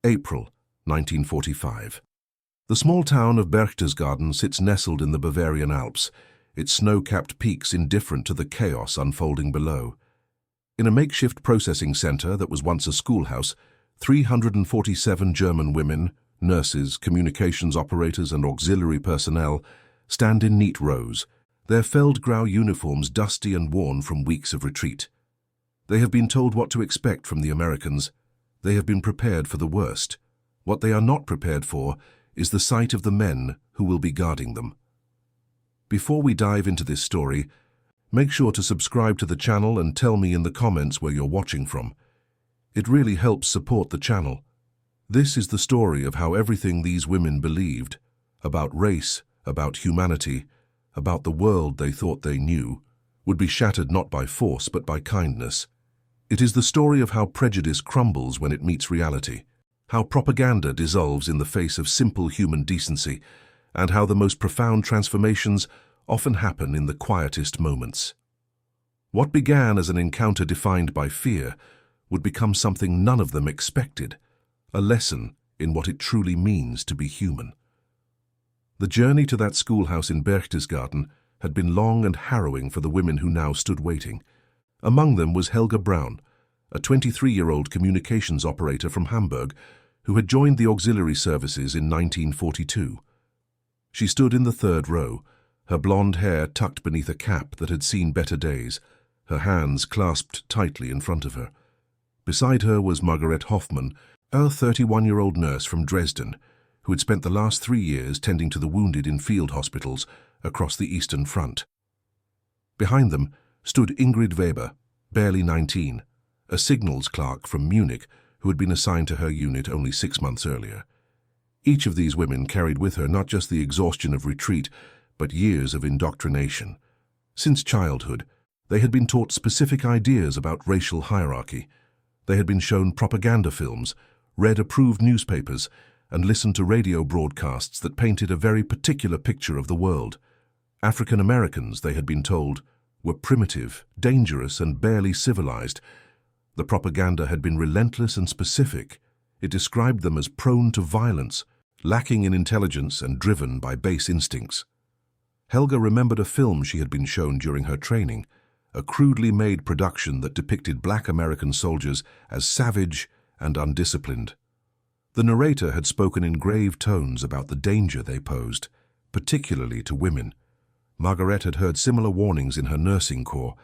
April 1945. The small town of Berchtesgaden sits nestled in the Bavarian Alps, its snow-capped peaks indifferent to the chaos unfolding below. In a makeshift processing center that was once a schoolhouse, 347 German women, nurses, communications operators and auxiliary personnel stand in neat rows, their Feldgrau uniforms dusty and worn from weeks of retreat. They have been told what to expect from the Americans. They have been prepared for the worst. What they are not prepared for is the sight of the men who will be guarding them. Before we dive into this story, make sure to subscribe to the channel and tell me in the comments where you're watching from. It really helps support the channel. This is the story of how everything these women believed, about race, about humanity, about the world they thought they knew, would be shattered not by force but by kindness. It is the story of how prejudice crumbles when it meets reality, how propaganda dissolves in the face of simple human decency, and how the most profound transformations often happen in the quietest moments. What began as an encounter defined by fear would become something none of them expected, a lesson in what it truly means to be human. The journey to that schoolhouse in Berchtesgaden had been long and harrowing for the women who now stood waiting. Among them was Helga Braun, a 23-year-old communications operator from Hamburg who had joined the auxiliary services in 1942. She stood in the third row, her blonde hair tucked beneath a cap that had seen better days, her hands clasped tightly in front of her. Beside her was Margaret Hoffmann, a 31-year-old nurse from Dresden, who had spent the last 3 years tending to the wounded in field hospitals across the Eastern Front. Behind them stood Ingrid Weber, barely 19, a signals clerk from Munich who had been assigned to her unit only 6 months earlier. Each of these women carried with her not just the exhaustion of retreat, but years of indoctrination. Since childhood, they had been taught specific ideas about racial hierarchy. They had been shown propaganda films, read approved newspapers, and listened to radio broadcasts that painted a very particular picture of the world. African Americans, they had been told, were primitive, dangerous, and barely civilized. The propaganda had been relentless and specific. It described them as prone to violence, lacking in intelligence and driven by base instincts. Helga remembered a film she had been shown during her training, a crudely made production that depicted black American soldiers as savage and undisciplined. The narrator had spoken in grave tones about the danger they posed, particularly to women. Margaret had heard similar warnings in her nursing corps.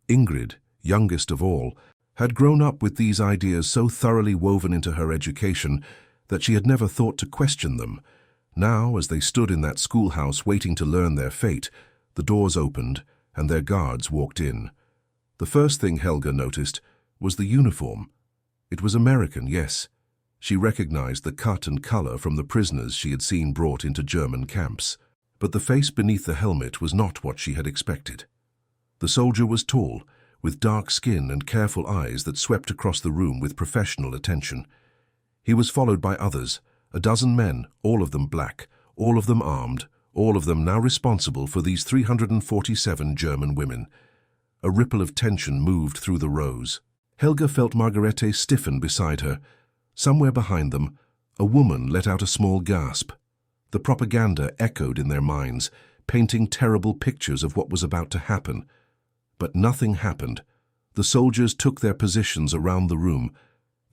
Ingrid, youngest of all, had grown up with these ideas so thoroughly woven into her education that she had never thought to question them. Now, as they stood in that schoolhouse waiting to learn their fate, the doors opened and their guards walked in. The first thing Helga noticed was the uniform. It was American, yes. She recognized the cut and color from the prisoners she had seen brought into German camps. But the face beneath the helmet was not what she had expected. The soldier was tall, with dark skin and careful eyes that swept across the room with professional attention. He was followed by others, a dozen men, all of them black, all of them armed, all of them now responsible for these 347 German women. A ripple of tension moved through the rows. Helga felt Margarete stiffen beside her. Somewhere behind them, a woman let out a small gasp. The propaganda echoed in their minds, painting terrible pictures of what was about to happen. But nothing happened. The soldiers took their positions around the room.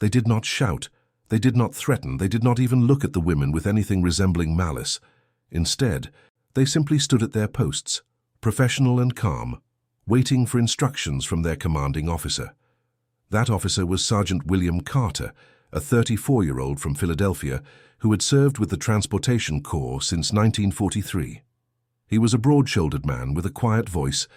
They did not shout. They did not threaten. They did not even look at the women with anything resembling malice. Instead, they simply stood at their posts, professional and calm, waiting for instructions from their commanding officer. That officer was Sergeant William Carter, a 34-year-old from Philadelphia who had served with the Transportation Corps since 1943. He was a broad-shouldered man with a quiet voice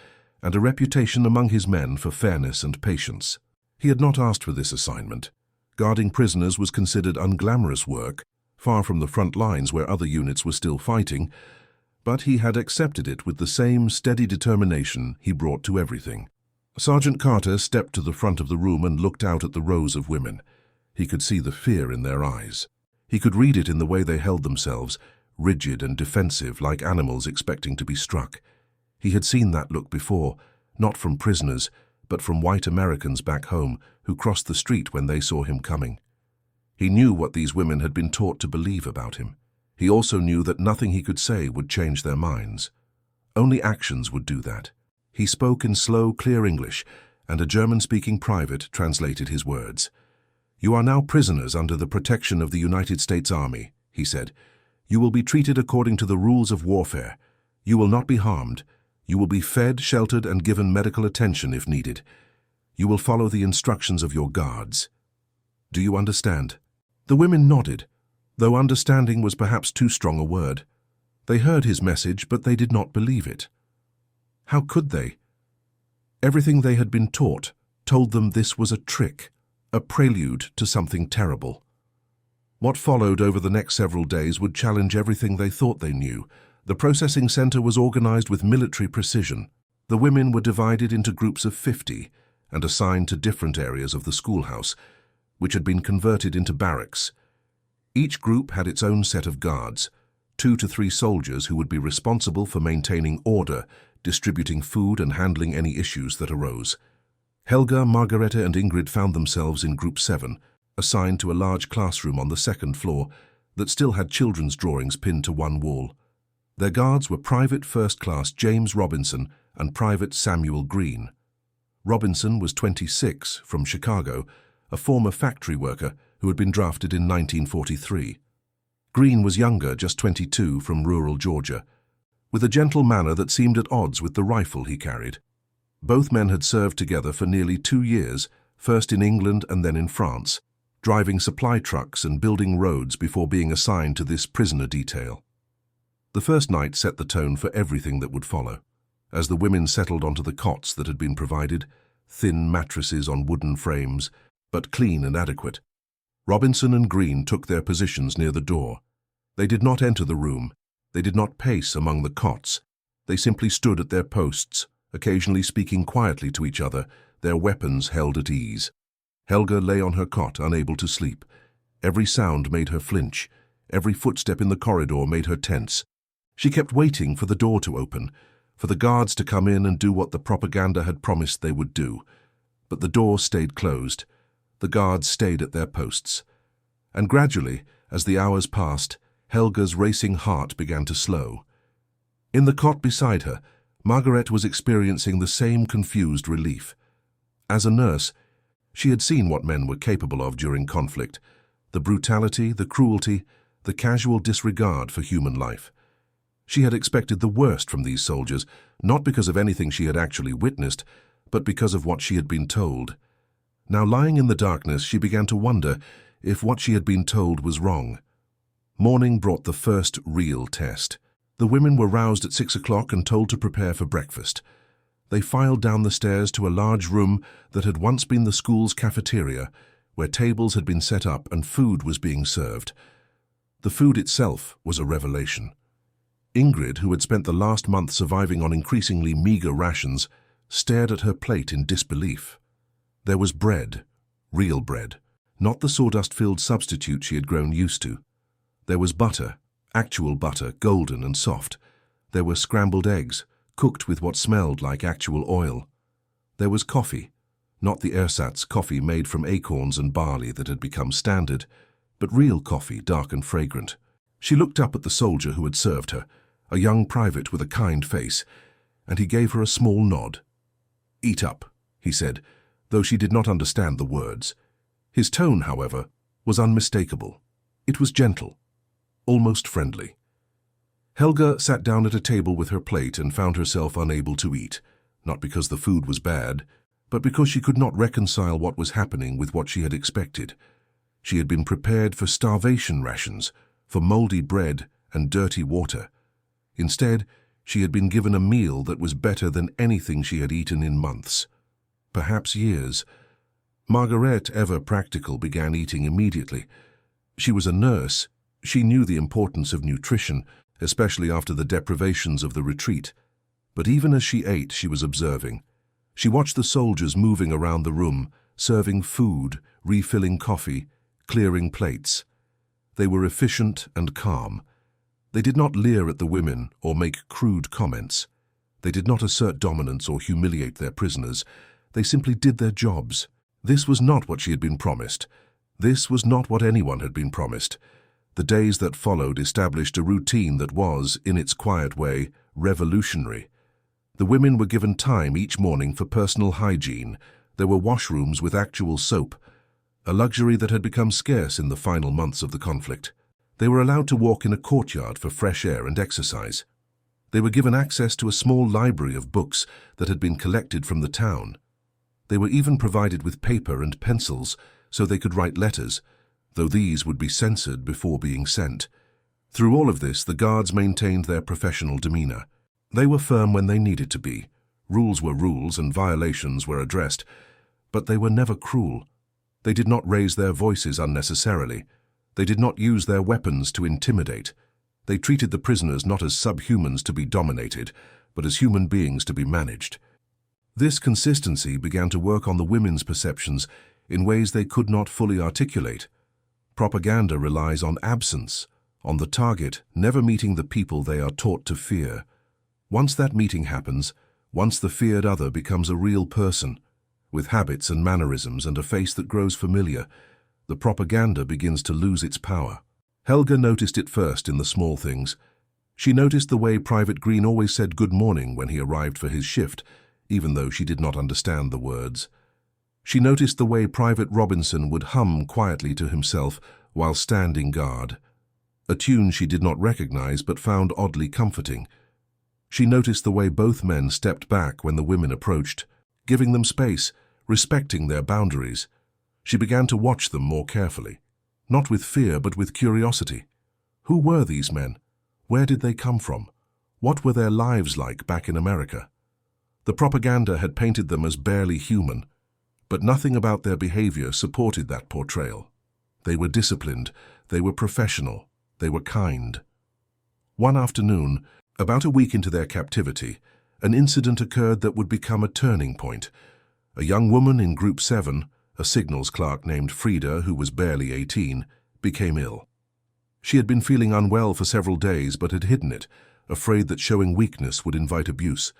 and a reputation among his men for fairness and patience. He had not asked for this assignment. Guarding prisoners was considered unglamorous work, far from the front lines where other units were still fighting, but he had accepted it with the same steady determination he brought to everything. Sergeant Carter stepped to the front of the room and looked out at the rows of women. He could see the fear in their eyes. He could read it in the way they held themselves, rigid and defensive like animals expecting to be struck. He had seen that look before, not from prisoners, but from white Americans back home who crossed the street when they saw him coming. He knew what these women had been taught to believe about him. He also knew that nothing he could say would change their minds. Only actions would do that. He spoke in slow, clear English, and a German-speaking private translated his words. "You are now prisoners under the protection of the United States Army," he said. "You will be treated according to the rules of warfare. You will not be harmed. You will be fed, sheltered, and given medical attention if needed. You will follow the instructions of your guards. Do you understand?" The women nodded, though understanding was perhaps too strong a word. They heard his message, but they did not believe it. How could they? Everything they had been taught told them this was a trick, a prelude to something terrible. What followed over the next several days would challenge everything they thought they knew. The processing center was organized with military precision. The women were divided into groups of 50 and assigned to different areas of the schoolhouse, which had been converted into barracks. Each group had its own set of guards, 2 to 3 soldiers who would be responsible for maintaining order, distributing food, and handling any issues that arose. Helga, Margareta, and Ingrid found themselves in Group 7, assigned to a large classroom on the 2nd floor that still had children's drawings pinned to one wall. Their guards were Private First Class James Robinson and Private Samuel Green. Robinson was 26, from Chicago, a former factory worker who had been drafted in 1943. Green was younger, just 22, from rural Georgia, with a gentle manner that seemed at odds with the rifle he carried. Both men had served together for nearly 2 years, first in England and then in France, driving supply trucks and building roads before being assigned to this prisoner detail. The first night set the tone for everything that would follow. As the women settled onto the cots that had been provided, thin mattresses on wooden frames, but clean and adequate, Robinson and Green took their positions near the door. They did not enter the room. They did not pace among the cots. They simply stood at their posts, occasionally speaking quietly to each other, their weapons held at ease. Helga lay on her cot, unable to sleep. Every sound made her flinch. Every footstep in the corridor made her tense. She kept waiting for the door to open, for the guards to come in and do what the propaganda had promised they would do. But the door stayed closed. The guards stayed at their posts. And gradually, as the hours passed, Helga's racing heart began to slow. In the cot beside her, Margaret was experiencing the same confused relief. As a nurse, she had seen what men were capable of during conflict, the brutality, the cruelty, the casual disregard for human life. She had expected the worst from these soldiers, not because of anything she had actually witnessed, but because of what she had been told. Now, lying in the darkness, she began to wonder if what she had been told was wrong. Morning brought the first real test. The women were roused at 6 o'clock and told to prepare for breakfast. They filed down the stairs to a large room that had once been the school's cafeteria, where tables had been set up and food was being served. The food itself was a revelation. Ingrid, who had spent the last month surviving on increasingly meager rations, stared at her plate in disbelief. There was bread, real bread, not the sawdust-filled substitute she had grown used to. There was butter, actual butter, golden and soft. There were scrambled eggs, cooked with what smelled like actual oil. There was coffee, not the ersatz coffee made from acorns and barley that had become standard, but real coffee, dark and fragrant. She looked up at the soldier who had served her, a young private with a kind face, and he gave her a small nod. "Eat up," he said, though she did not understand the words. His tone, however, was unmistakable. It was gentle, almost friendly. Helga sat down at a table with her plate and found herself unable to eat, not because the food was bad, but because she could not reconcile what was happening with what she had expected. She had been prepared for starvation rations, for moldy bread and dirty water. Instead, she had been given a meal that was better than anything she had eaten in months, perhaps years. Margaret, ever practical, began eating immediately. She was a nurse. She knew the importance of nutrition, especially after the deprivations of the retreat. But even as she ate, she was observing. She watched the soldiers moving around the room, serving food, refilling coffee, clearing plates. They were efficient and calm. They did not leer at the women or make crude comments. They did not assert dominance or humiliate their prisoners. They simply did their jobs. This was not what she had been promised, This was not what anyone had been promised. The days that followed established a routine that was, in its quiet way, revolutionary. The women were given time each morning for personal hygiene. There were washrooms with actual soap, a luxury that had become scarce in the final months of the conflict. They were allowed to walk in a courtyard for fresh air and exercise. They were given access to a small library of books that had been collected from the town. They were even provided with paper and pencils so they could write letters, though these would be censored before being sent. Through all of this, the guards maintained their professional demeanor. They were firm when they needed to be. Rules were rules and violations were addressed, but they were never cruel. They did not raise their voices unnecessarily. They did not use their weapons to intimidate. They treated the prisoners not as subhumans to be dominated, but as human beings to be managed. This consistency began to work on the women's perceptions in ways they could not fully articulate. Propaganda relies on absence, on the target never meeting the people they are taught to fear. Once that meeting happens, once the feared other becomes a real person, with habits and mannerisms and a face that grows familiar, the propaganda begins to lose its power. Helga noticed it first in the small things. She noticed the way Private Green always said good morning when he arrived for his shift, even though she did not understand the words. She noticed the way Private Robinson would hum quietly to himself while standing guard, a tune she did not recognize but found oddly comforting. She noticed the way both men stepped back when the women approached, giving them space, respecting their boundaries. She began to watch them more carefully, not with fear but with curiosity. Who were these men? Where did they come from? What were their lives like back in America? The propaganda had painted them as barely human, but nothing about their behavior supported that portrayal. They were disciplined, they were professional, they were kind. One afternoon, about a week into their captivity, an incident occurred that would become a turning point. A young woman in Group 7, a signals clerk named Frida, who was barely 18, became ill. She had been feeling unwell for several days but had hidden it, afraid that showing weakness would invite abuse.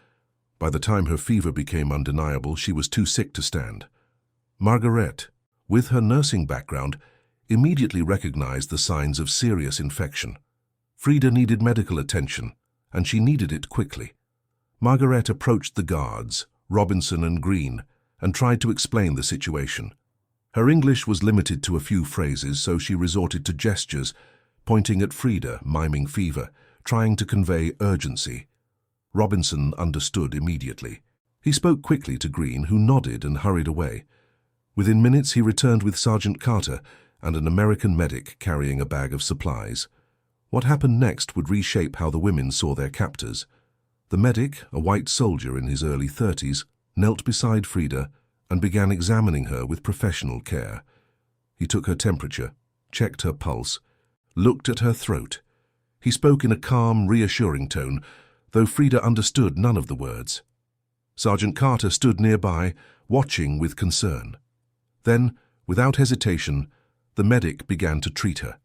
By the time her fever became undeniable, she was too sick to stand. Margaret, with her nursing background, immediately recognized the signs of serious infection. Frida needed medical attention, and she needed it quickly. Margaret approached the guards, Robinson and Green, and tried to explain the situation. Her English was limited to a few phrases, so she resorted to gestures, pointing at Frida, miming fever, trying to convey urgency. Robinson understood immediately. He spoke quickly to Green, who nodded and hurried away. Within minutes, he returned with Sergeant Carter and an American medic carrying a bag of supplies. What happened next would reshape how the women saw their captors. The medic, a white soldier in his early 30s, knelt beside Frida and began examining her with professional care. He took her temperature, checked her pulse, looked at her throat. He spoke in a calm, reassuring tone, though Frida understood none of the words. Sergeant Carter stood nearby, watching with concern. Then, without hesitation, the medic began to treat her.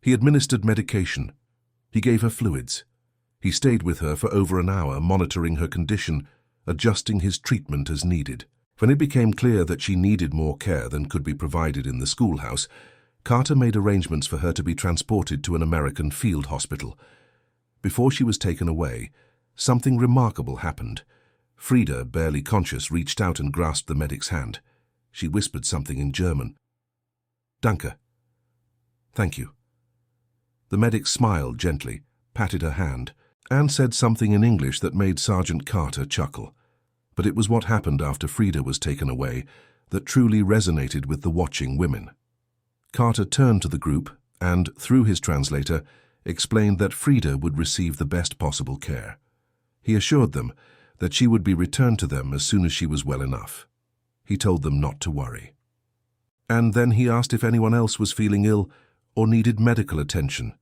He administered medication. He gave her fluids. He stayed with her for over an hour, monitoring her condition, adjusting his treatment as needed. When it became clear that she needed more care than could be provided in the schoolhouse, Carter made arrangements for her to be transported to an American field hospital. Before she was taken away, something remarkable happened. Frida, barely conscious, reached out and grasped the medic's hand. She whispered something in German. "Danke." "Thank you." The medic smiled gently, patted her hand, and said something in English that made Sergeant Carter chuckle. But it was what happened after Frida was taken away that truly resonated with the watching women. Carter turned to the group and, through his translator, explained that Frida would receive the best possible care. He assured them that she would be returned to them as soon as she was well enough. He told them not to worry. And then he asked if anyone else was feeling ill or needed medical attention.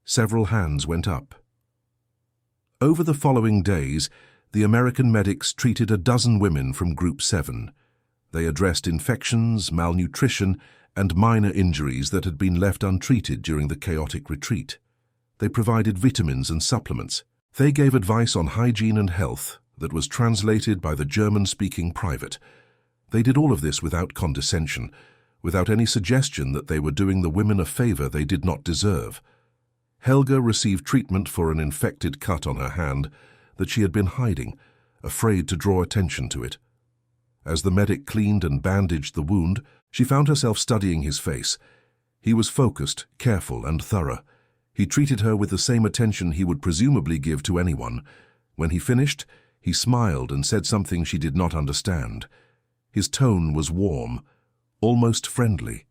Several hands went up. Over the following days, the American medics treated a dozen women from Group 7. They addressed infections, malnutrition, and minor injuries that had been left untreated during the chaotic retreat. They provided vitamins and supplements. They gave advice on hygiene and health that was translated by the German-speaking private. They did all of this without condescension, without any suggestion that they were doing the women a favor they did not deserve. Helga received treatment for an infected cut on her hand that she had been hiding, afraid to draw attention to it. As the medic cleaned and bandaged the wound, she found herself studying his face. He was focused, careful, and thorough. He treated her with the same attention he would presumably give to anyone. When he finished, he smiled and said something she did not understand. His tone was warm, almost friendly.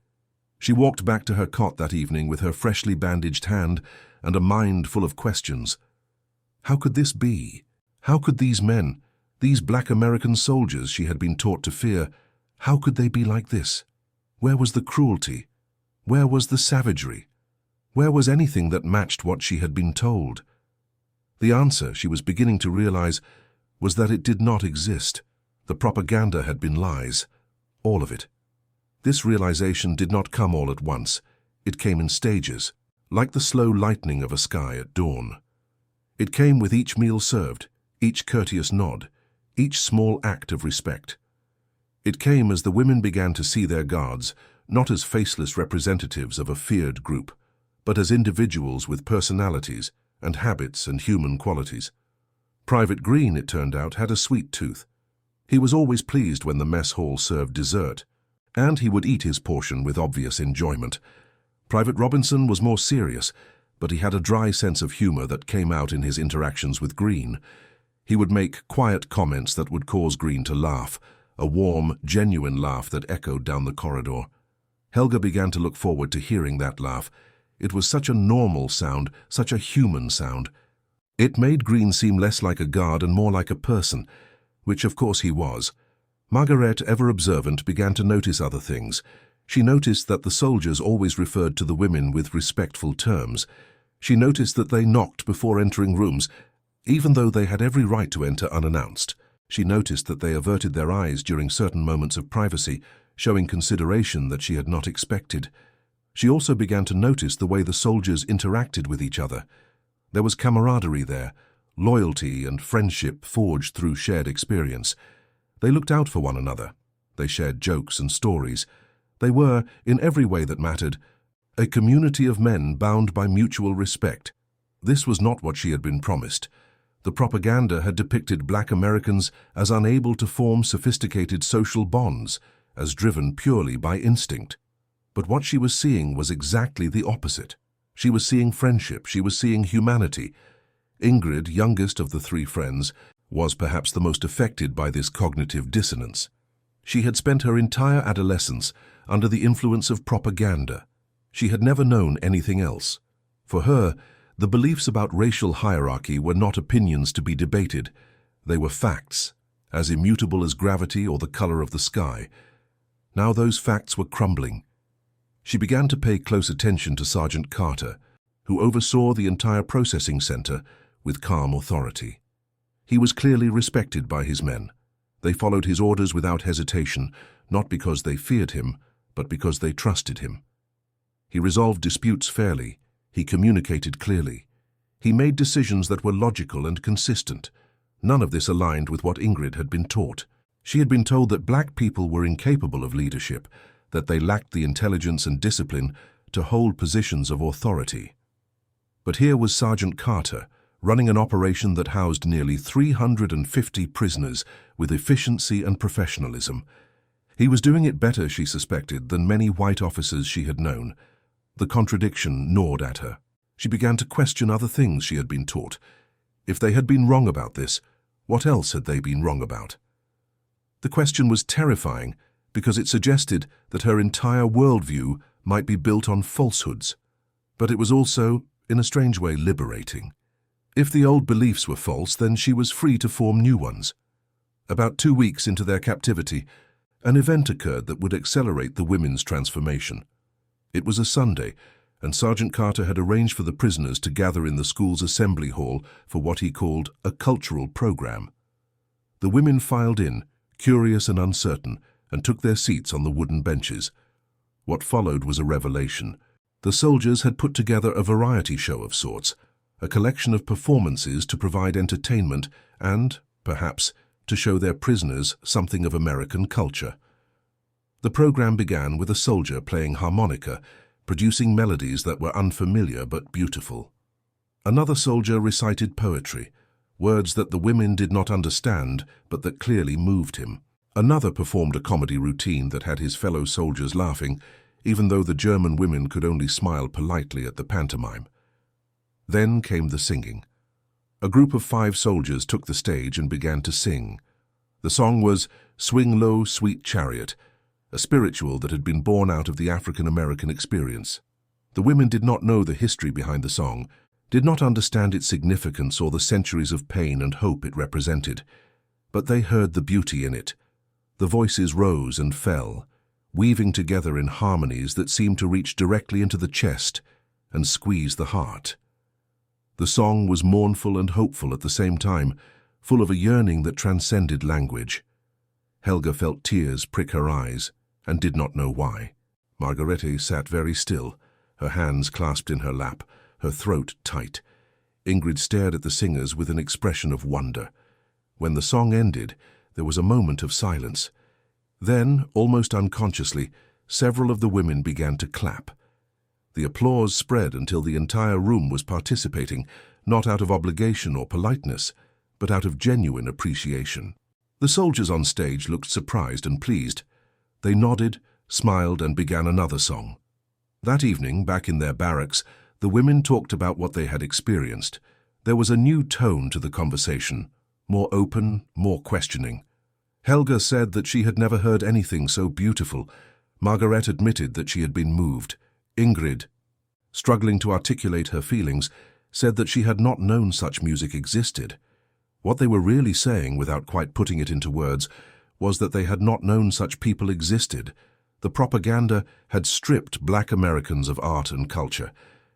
She walked back to her cot that evening with her freshly bandaged hand and a mind full of questions. How could this be? How could these men, these black American soldiers she had been taught to fear, how could they be like this? Where was the cruelty? Where was the savagery? Where was anything that matched what she had been told? The answer, she was beginning to realize, was that it did not exist. The propaganda had been lies. All of it. This realization did not come all at once. It came in stages, like the slow lightening of a sky at dawn. It came with each meal served, each courteous nod, each small act of respect. It came as the women began to see their guards, not as faceless representatives of a feared group, but as individuals with personalities and habits and human qualities. Private Green, it turned out, had a sweet tooth. He was always pleased when the mess hall served dessert, and he would eat his portion with obvious enjoyment. Private Robinson was more serious, but he had a dry sense of humor that came out in his interactions with Green. He would make quiet comments that would cause Green to laugh, a warm, genuine laugh that echoed down the corridor. Helga began to look forward to hearing that laugh. It was such a normal sound, such a human sound. It made Green seem less like a guard and more like a person, which of course he was. Margaret, ever observant, began to notice other things. She noticed that the soldiers always referred to the women with respectful terms. She noticed that they knocked before entering rooms, even though they had every right to enter unannounced. She noticed that they averted their eyes during certain moments of privacy, showing consideration that she had not expected. She also began to notice the way the soldiers interacted with each other. There was camaraderie there, loyalty and friendship forged through shared experience. They looked out for one another. They shared jokes and stories. They were, in every way that mattered, a community of men bound by mutual respect. This was not what she had been promised. The propaganda had depicted black Americans as unable to form sophisticated social bonds, as driven purely by instinct. But what she was seeing was exactly the opposite. She was seeing friendship, she was seeing humanity. Ingrid, youngest of the three friends, was perhaps the most affected by this cognitive dissonance. She had spent her entire adolescence under the influence of propaganda. She had never known anything else. For her, the beliefs about racial hierarchy were not opinions to be debated. They were facts, as immutable as gravity or the color of the sky. Now those facts were crumbling. She began to pay close attention to Sergeant Carter, who oversaw the entire processing center with calm authority. He was clearly respected by his men. They followed his orders without hesitation, not because they feared him, but because they trusted him. He resolved disputes fairly. He communicated clearly. He made decisions that were logical and consistent. None of this aligned with what Ingrid had been taught. She had been told that black people were incapable of leadership, that they lacked the intelligence and discipline to hold positions of authority. But here was Sergeant Carter, running an operation that housed nearly 350 prisoners with efficiency and professionalism. He was doing it better, she suspected, than many white officers she had known. The contradiction gnawed at her. She began to question other things she had been taught. If they had been wrong about this, what else had they been wrong about? The question was terrifying because it suggested that her entire worldview might be built on falsehoods. But it was also, in a strange way, liberating. If the old beliefs were false, then she was free to form new ones. About 2 weeks into their captivity, an event occurred that would accelerate the women's transformation. It was a Sunday, and Sergeant Carter had arranged for the prisoners to gather in the school's assembly hall for what he called a cultural program. The women filed in, curious and uncertain, and took their seats on the wooden benches. What followed was a revelation. The soldiers had put together a variety show of sorts, a collection of performances to provide entertainment and, perhaps, to show their prisoners something of American culture. The program began with a soldier playing harmonica, producing melodies that were unfamiliar but beautiful. Another soldier recited poetry, words that the women did not understand but that clearly moved him. Another performed a comedy routine that had his fellow soldiers laughing, even though the German women could only smile politely at the pantomime. Then came the singing. A group of 5 soldiers took the stage and began to sing. The song was "Swing Low, Sweet Chariot," a spiritual that had been born out of the African-American experience. The women did not know the history behind the song, did not understand its significance or the centuries of pain and hope it represented, but they heard the beauty in it. The voices rose and fell, weaving together in harmonies that seemed to reach directly into the chest and squeeze the heart. The song was mournful and hopeful at the same time, full of a yearning that transcended language. Helga felt tears prick her eyes and did not know why. Margarete sat very still, her hands clasped in her lap, her throat tight. Ingrid stared at the singers with an expression of wonder. When the song ended, there was a moment of silence. Then, almost unconsciously, several of the women began to clap. The applause spread until the entire room was participating, not out of obligation or politeness, but out of genuine appreciation. The soldiers on stage looked surprised and pleased. They nodded, smiled, and began another song. That evening, back in their barracks, the women talked about what they had experienced. There was a new tone to the conversation, more open, more questioning. Helga said that she had never heard anything so beautiful. Margaret admitted that she had been moved. Ingrid, struggling to articulate her feelings, said that she had not known such music existed. What they were really saying, without quite putting it into words, was that they had not known such people existed. The propaganda had stripped Black Americans of art and culture,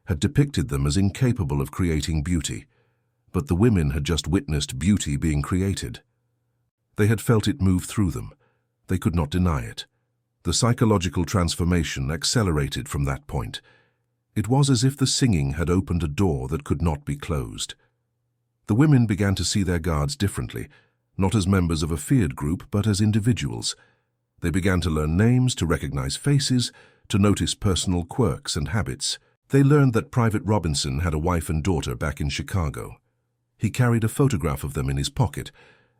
had depicted them as incapable of creating beauty. But the women had just witnessed beauty being created. They had felt it move through them. They could not deny it. The psychological transformation accelerated from that point. It was as if the singing had opened a door that could not be closed. The women began to see their guards differently, not as members of a feared group, but as individuals. They began to learn names, to recognize faces, to notice personal quirks and habits. They learned that Private Robinson had a wife and daughter back in Chicago. He carried a photograph of them in his pocket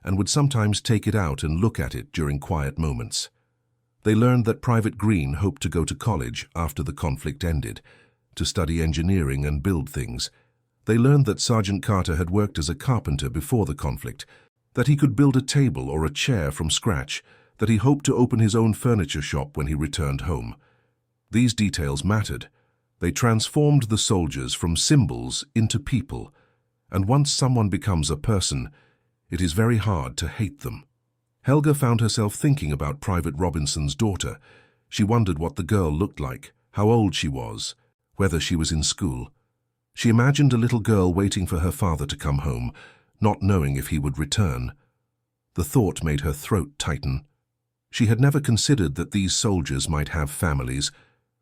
and would sometimes take it out and look at it during quiet moments. They learned that Private Green hoped to go to college after the conflict ended, to study engineering and build things. They learned that Sergeant Carter had worked as a carpenter before the conflict, that he could build a table or a chair from scratch, that he hoped to open his own furniture shop when he returned home. These details mattered. They transformed the soldiers from symbols into people, and once someone becomes a person, it is very hard to hate them. Helga found herself thinking about Private Robinson's daughter. She wondered what the girl looked like, how old she was, whether she was in school. She imagined a little girl waiting for her father to come home, not knowing if he would return. The thought made her throat tighten. She had never considered that these soldiers might have families,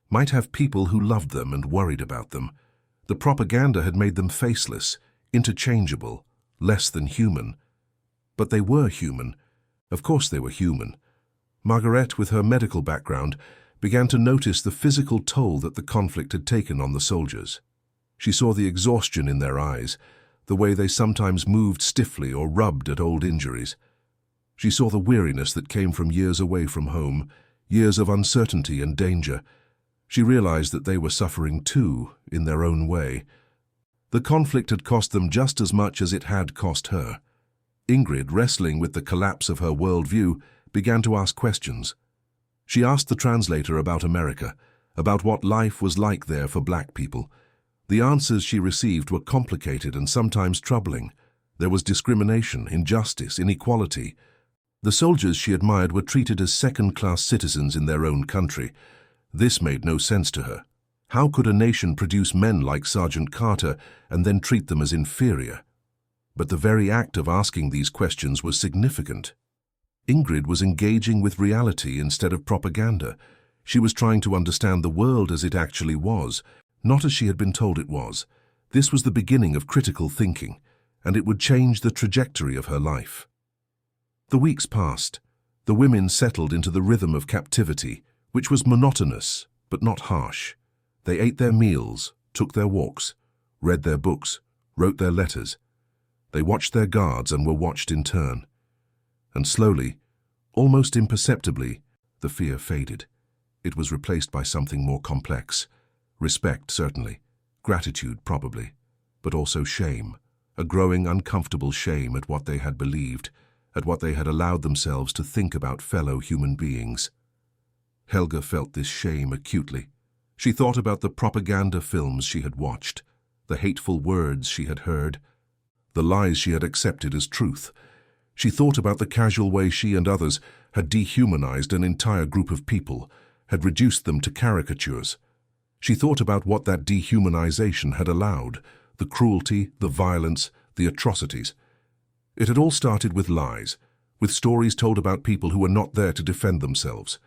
might have people who loved them and worried about them. The propaganda had made them faceless, interchangeable, less than human. But they were human. Of course they were human. Margaret, with her medical background, began to notice the physical toll that the conflict had taken on the soldiers. She saw the exhaustion in their eyes, the way they sometimes moved stiffly or rubbed at old injuries. She saw the weariness that came from years away from home, years of uncertainty and danger. She realized that they were suffering too, in their own way. The conflict had cost them just as much as it had cost her. Ingrid, wrestling with the collapse of her worldview, began to ask questions. She asked the translator about America, about what life was like there for black people. The answers she received were complicated and sometimes troubling. There was discrimination, injustice, inequality. The soldiers she admired were treated as second-class citizens in their own country. This made no sense to her. How could a nation produce men like Sergeant Carter and then treat them as inferior? But the very act of asking these questions was significant. Ingrid was engaging with reality instead of propaganda. She was trying to understand the world as it actually was, not as she had been told it was. This was the beginning of critical thinking, and it would change the trajectory of her life. The weeks passed. The women settled into the rhythm of captivity, which was monotonous, but not harsh. They ate their meals, took their walks, read their books, wrote their letters. They watched their guards and were watched in turn. And slowly, almost imperceptibly, the fear faded. It was replaced by something more complex. Respect, certainly. Gratitude, probably. But also shame. A growing, uncomfortable shame at what they had believed, at what they had allowed themselves to think about fellow human beings. Helga felt this shame acutely. She thought about the propaganda films she had watched, the hateful words she had heard, the lies she had accepted as truth. She thought about the casual way she and others had dehumanized an entire group of people, had reduced them to caricatures. She thought about what that dehumanization had allowed, the cruelty, the violence, the atrocities. It had all started with lies, with stories told about people who were not there to defend themselves.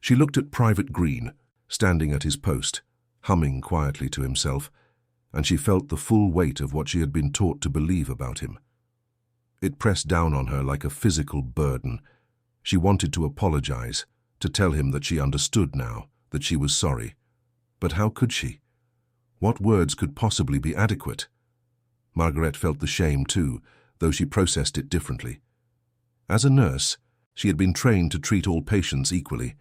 She looked at Private Green, standing at his post, humming quietly to himself, and she felt the full weight of what she had been taught to believe about him. It pressed down on her like a physical burden. She wanted to apologize, to tell him that she understood now, that she was sorry. But how could she? What words could possibly be adequate? Margaret felt the shame too, though she processed it differently. As a nurse, she had been trained to treat all patients equally.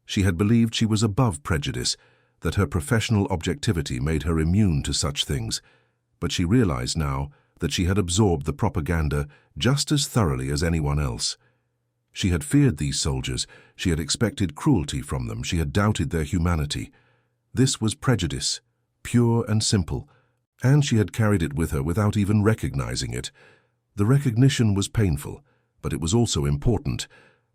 She had believed she was above prejudice, that her professional objectivity made her immune to such things, but she realized now that she had absorbed the propaganda just as thoroughly as anyone else. She had feared these soldiers, she had expected cruelty from them, she had doubted their humanity. This was prejudice, pure and simple, and she had carried it with her without even recognizing it. The recognition was painful, but it was also important.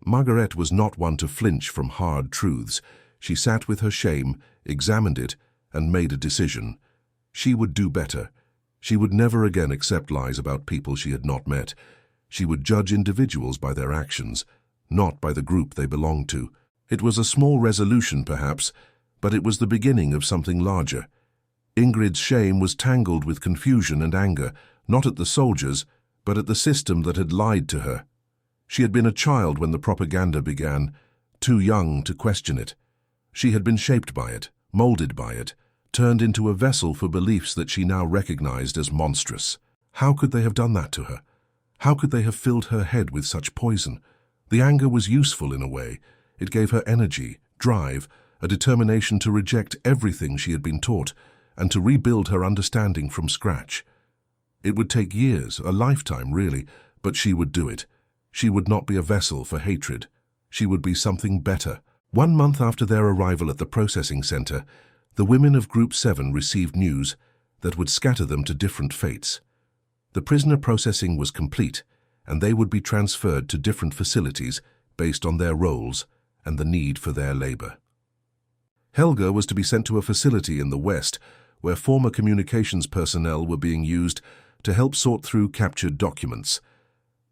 Margaret was not one to flinch from hard truths. She sat with her shame, examined it, and made a decision. She would do better. She would never again accept lies about people she had not met. She would judge individuals by their actions, not by the group they belonged to. It was a small resolution, perhaps, but it was the beginning of something larger. Ingrid's shame was tangled with confusion and anger, not at the soldiers, but at the system that had lied to her. She had been a child when the propaganda began, too young to question it. She had been shaped by it, molded by it, turned into a vessel for beliefs that she now recognized as monstrous. How could they have done that to her? How could they have filled her head with such poison? The anger was useful in a way. It gave her energy, drive, a determination to reject everything she had been taught and to rebuild her understanding from scratch. It would take years, a lifetime really, but she would do it. She would not be a vessel for hatred. She would be something better. 1 month after their arrival at the processing center, the women of Group 7 received news that would scatter them to different fates. The prisoner processing was complete, and they would be transferred to different facilities based on their roles and the need for their labor. Helga was to be sent to a facility in the West where former communications personnel were being used to help sort through captured documents.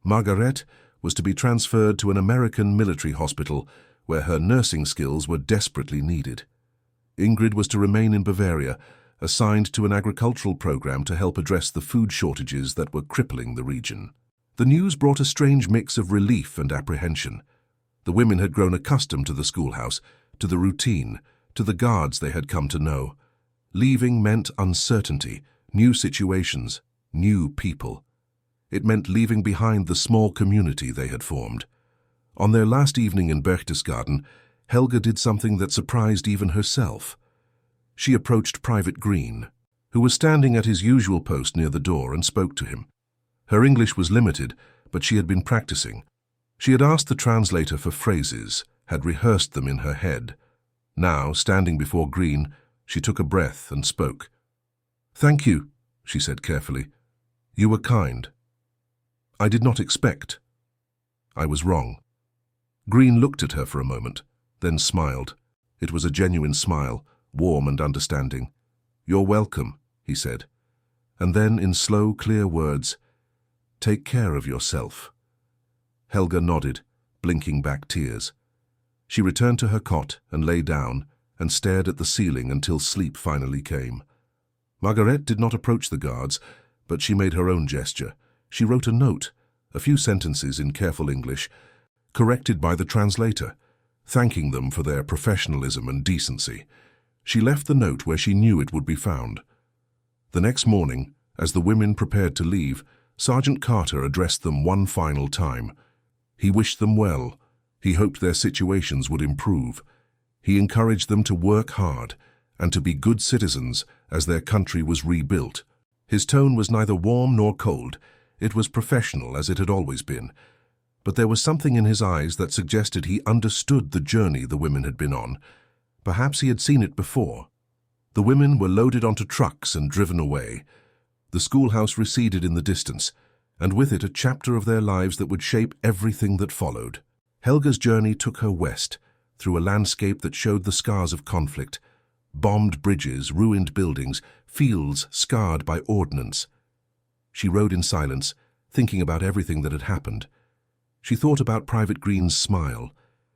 Margaret was to be transferred to an American military hospital where her nursing skills were desperately needed. Ingrid was to remain in Bavaria, assigned to an agricultural program to help address the food shortages that were crippling the region. The news brought a strange mix of relief and apprehension. The women had grown accustomed to the schoolhouse, to the routine, to the guards they had come to know. Leaving meant uncertainty, new situations, new people. It meant leaving behind the small community they had formed. On their last evening in Berchtesgaden, Helga did something that surprised even herself. She approached Private Green, who was standing at his usual post near the door, and spoke to him. Her English was limited, but she had been practicing. She had asked the translator for phrases, had rehearsed them in her head. Now, standing before Green, she took a breath and spoke. "Thank you," she said carefully. "You were kind. I did not expect. I was wrong." Green looked at her for a moment, then smiled. It was a genuine smile, warm and understanding. "You're welcome," he said. And then, in slow, clear words, "Take care of yourself." Helga nodded, blinking back tears. She returned to her cot and lay down and stared at the ceiling until sleep finally came. Margaret did not approach the guards, but she made her own gesture. She wrote a note, a few sentences in careful English. corrected by the translator, thanking them for their professionalism and decency. She left the note where she knew it would be found. The next morning, as the women prepared to leave, Sergeant Carter addressed them one final time. He wished them well. He hoped their situations would improve. He encouraged them to work hard and to be good citizens as their country was rebuilt. His tone was neither warm nor cold. It was professional, as it had always been. But there was something in his eyes that suggested he understood the journey the women had been on. Perhaps he had seen it before. The women were loaded onto trucks and driven away. The schoolhouse receded in the distance, and with it a chapter of their lives that would shape everything that followed. Helga's journey took her west, through a landscape that showed the scars of conflict. Bombed bridges, ruined buildings, fields scarred by ordnance. She rode in silence, thinking about everything that had happened. She thought about Private Green's smile.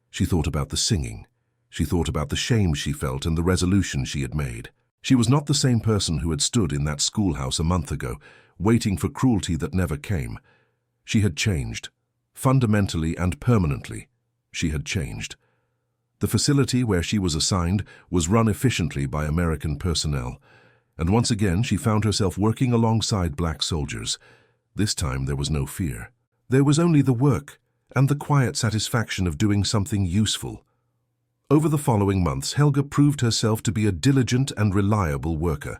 She thought about the singing. She thought about the shame she felt and the resolution she had made. She was not the same person who had stood in that schoolhouse a month ago, waiting for cruelty that never came. She had changed. Fundamentally and permanently, she had changed. The facility where she was assigned was run efficiently by American personnel, and once again she found herself working alongside black soldiers. This time there was no fear. There was only the work and the quiet satisfaction of doing something useful. Over the following months, Helga proved herself to be a diligent and reliable worker.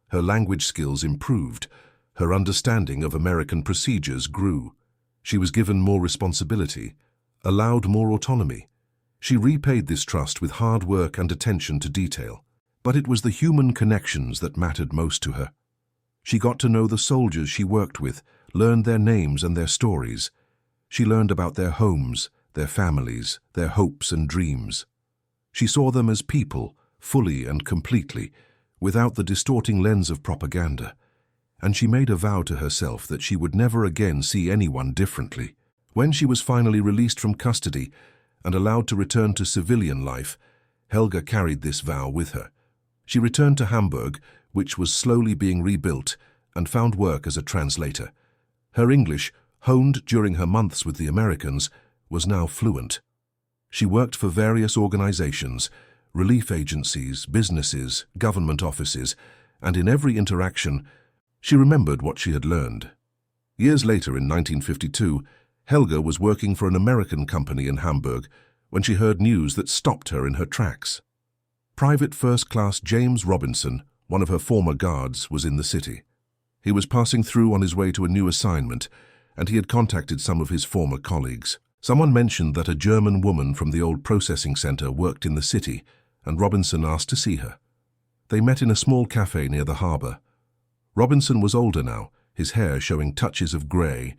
Her language skills improved. Her understanding of American procedures grew. She was given more responsibility, allowed more autonomy. She repaid this trust with hard work and attention to detail. But it was the human connections that mattered most to her. She got to know the soldiers she worked with, learned their names and their stories. She learned about their homes, their families, their hopes and dreams. She saw them as people, fully and completely, without the distorting lens of propaganda. And she made a vow to herself that she would never again see anyone differently. When she was finally released from custody and allowed to return to civilian life, Helga carried this vow with her. She returned to Hamburg, which was slowly being rebuilt, and found work as a translator. Her English, honed during her months with the Americans, was now fluent. She worked for various organizations, relief agencies, businesses, government offices, and in every interaction, she remembered what she had learned. Years later, in 1952, Helga was working for an American company in Hamburg when she heard news that stopped her in her tracks. Private First Class James Robinson, one of her former guards, was in the city. He was passing through on his way to a new assignment, and he had contacted some of his former colleagues. Someone mentioned that a German woman from the old processing center worked in the city, and Robinson asked to see her. They met in a small cafe near the harbor. Robinson was older now, his hair showing touches of grey,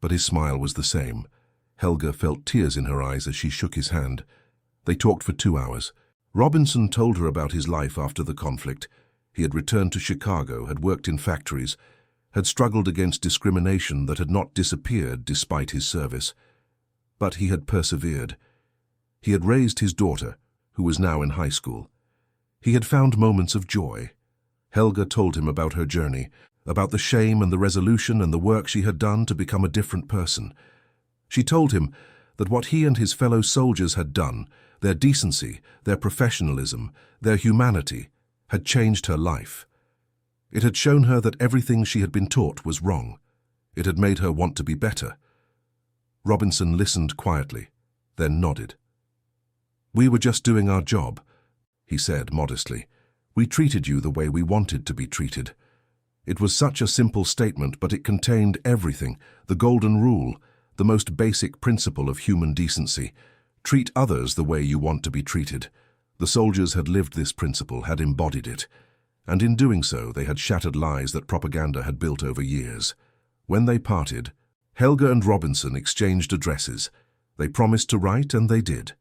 but his smile was the same. Helga felt tears in her eyes as she shook his hand. They talked for 2 hours. Robinson told her about his life after the conflict. He had returned to Chicago, had worked in factories, had struggled against discrimination that had not disappeared despite his service. But he had persevered. He had raised his daughter, who was now in high school. He had found moments of joy. Helga told him about her journey, about the shame and the resolution and the work she had done to become a different person. She told him that what he and his fellow soldiers had done, their decency, their professionalism, their humanity, had changed her life. It had shown her that everything she had been taught was wrong. It had made her want to be better. Robinson listened quietly, then nodded. "We were just doing our job," he said modestly. "We treated you the way we wanted to be treated." It was such a simple statement, but it contained everything, the golden rule, the most basic principle of human decency. Treat others the way you want to be treated. The soldiers had lived this principle, had embodied it, and in doing so they had shattered lies that propaganda had built over years. When they parted, Helga and Robinson exchanged addresses. They promised to write, and they did.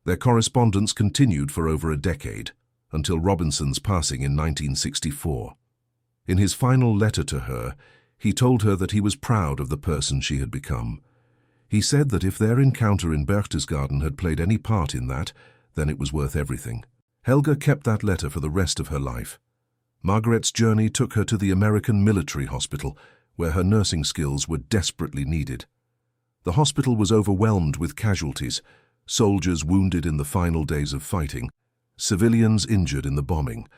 Their correspondence continued for over a decade, until Robinson's passing in 1964. In his final letter to her, he told her that he was proud of the person she had become. He said that if their encounter in Berchtesgaden had played any part in that, then it was worth everything. Helga kept that letter for the rest of her life. Margaret's journey took her to the American military hospital, where her nursing skills were desperately needed. The hospital was overwhelmed with casualties, soldiers wounded in the final days of fighting, civilians injured in the bombing,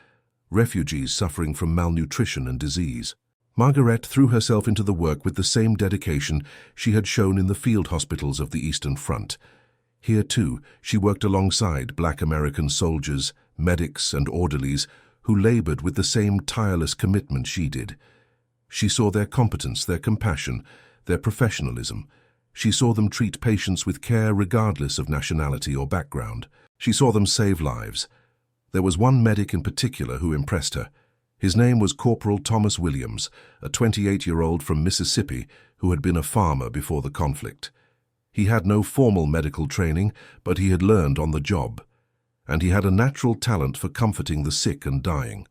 refugees suffering from malnutrition and disease. Margaret threw herself into the work with the same dedication she had shown in the field hospitals of the Eastern Front. Here, too, she worked alongside Black American soldiers, medics, and orderlies who labored with the same tireless commitment she did. She saw their competence, their compassion, their professionalism. She saw them treat patients with care regardless of nationality or background. She saw them save lives. There was one medic in particular who impressed her. His name was Corporal Thomas Williams, a 28-year-old from Mississippi who had been a farmer before the conflict. He had no formal medical training, but he had learned on the job. And he had a natural talent for comforting the sick and dying.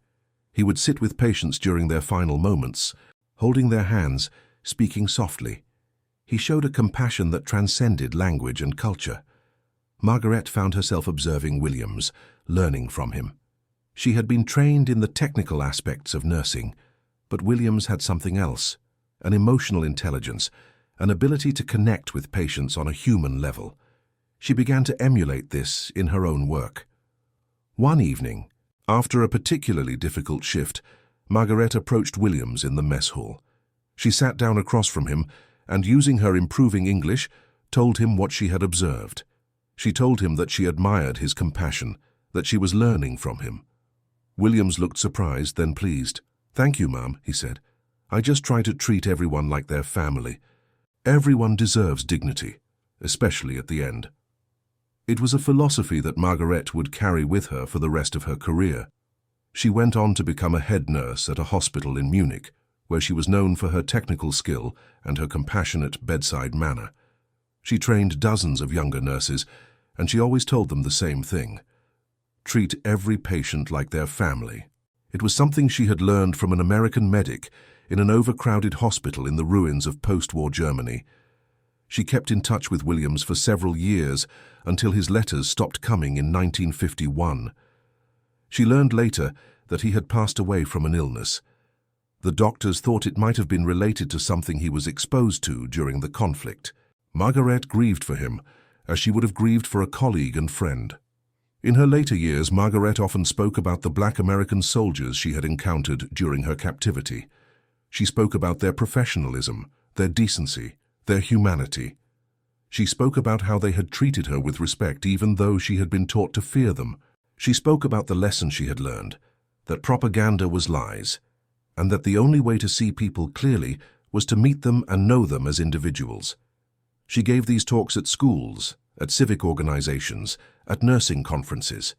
He would sit with patients during their final moments, holding their hands, speaking softly. He showed a compassion that transcended language and culture. Margaret found herself observing Williams, learning from him. She had been trained in the technical aspects of nursing, but Williams had something else, an emotional intelligence, an ability to connect with patients on a human level. She began to emulate this in her own work. One evening, after a particularly difficult shift, Margaret approached Williams in the mess hall. She sat down across from him and, using her improving English, told him what she had observed. She told him that she admired his compassion, that she was learning from him. Williams looked surprised, then pleased. "Thank you, ma'am," he said. "I just try to treat everyone like their family. Everyone deserves dignity, especially at the end." It was a philosophy that Margaret would carry with her for the rest of her career. She went on to become a head nurse at a hospital in Munich, where she was known for her technical skill and her compassionate bedside manner. She trained dozens of younger nurses, and she always told them the same thing: treat every patient like their family. It was something she had learned from an American medic in an overcrowded hospital in the ruins of post-war Germany. She kept in touch with Williams for several years until his letters stopped coming in 1951. She learned later that he had passed away from an illness. The doctors thought it might have been related to something he was exposed to during the conflict. Margaret grieved for him, as she would have grieved for a colleague and friend. In her later years, Margaret often spoke about the Black American soldiers she had encountered during her captivity. She spoke about their professionalism, their decency, their humanity. She spoke about how they had treated her with respect even though she had been taught to fear them. She spoke about the lesson she had learned, that propaganda was lies, and that the only way to see people clearly was to meet them and know them as individuals. She gave these talks at schools, at civic organizations, at nursing conferences.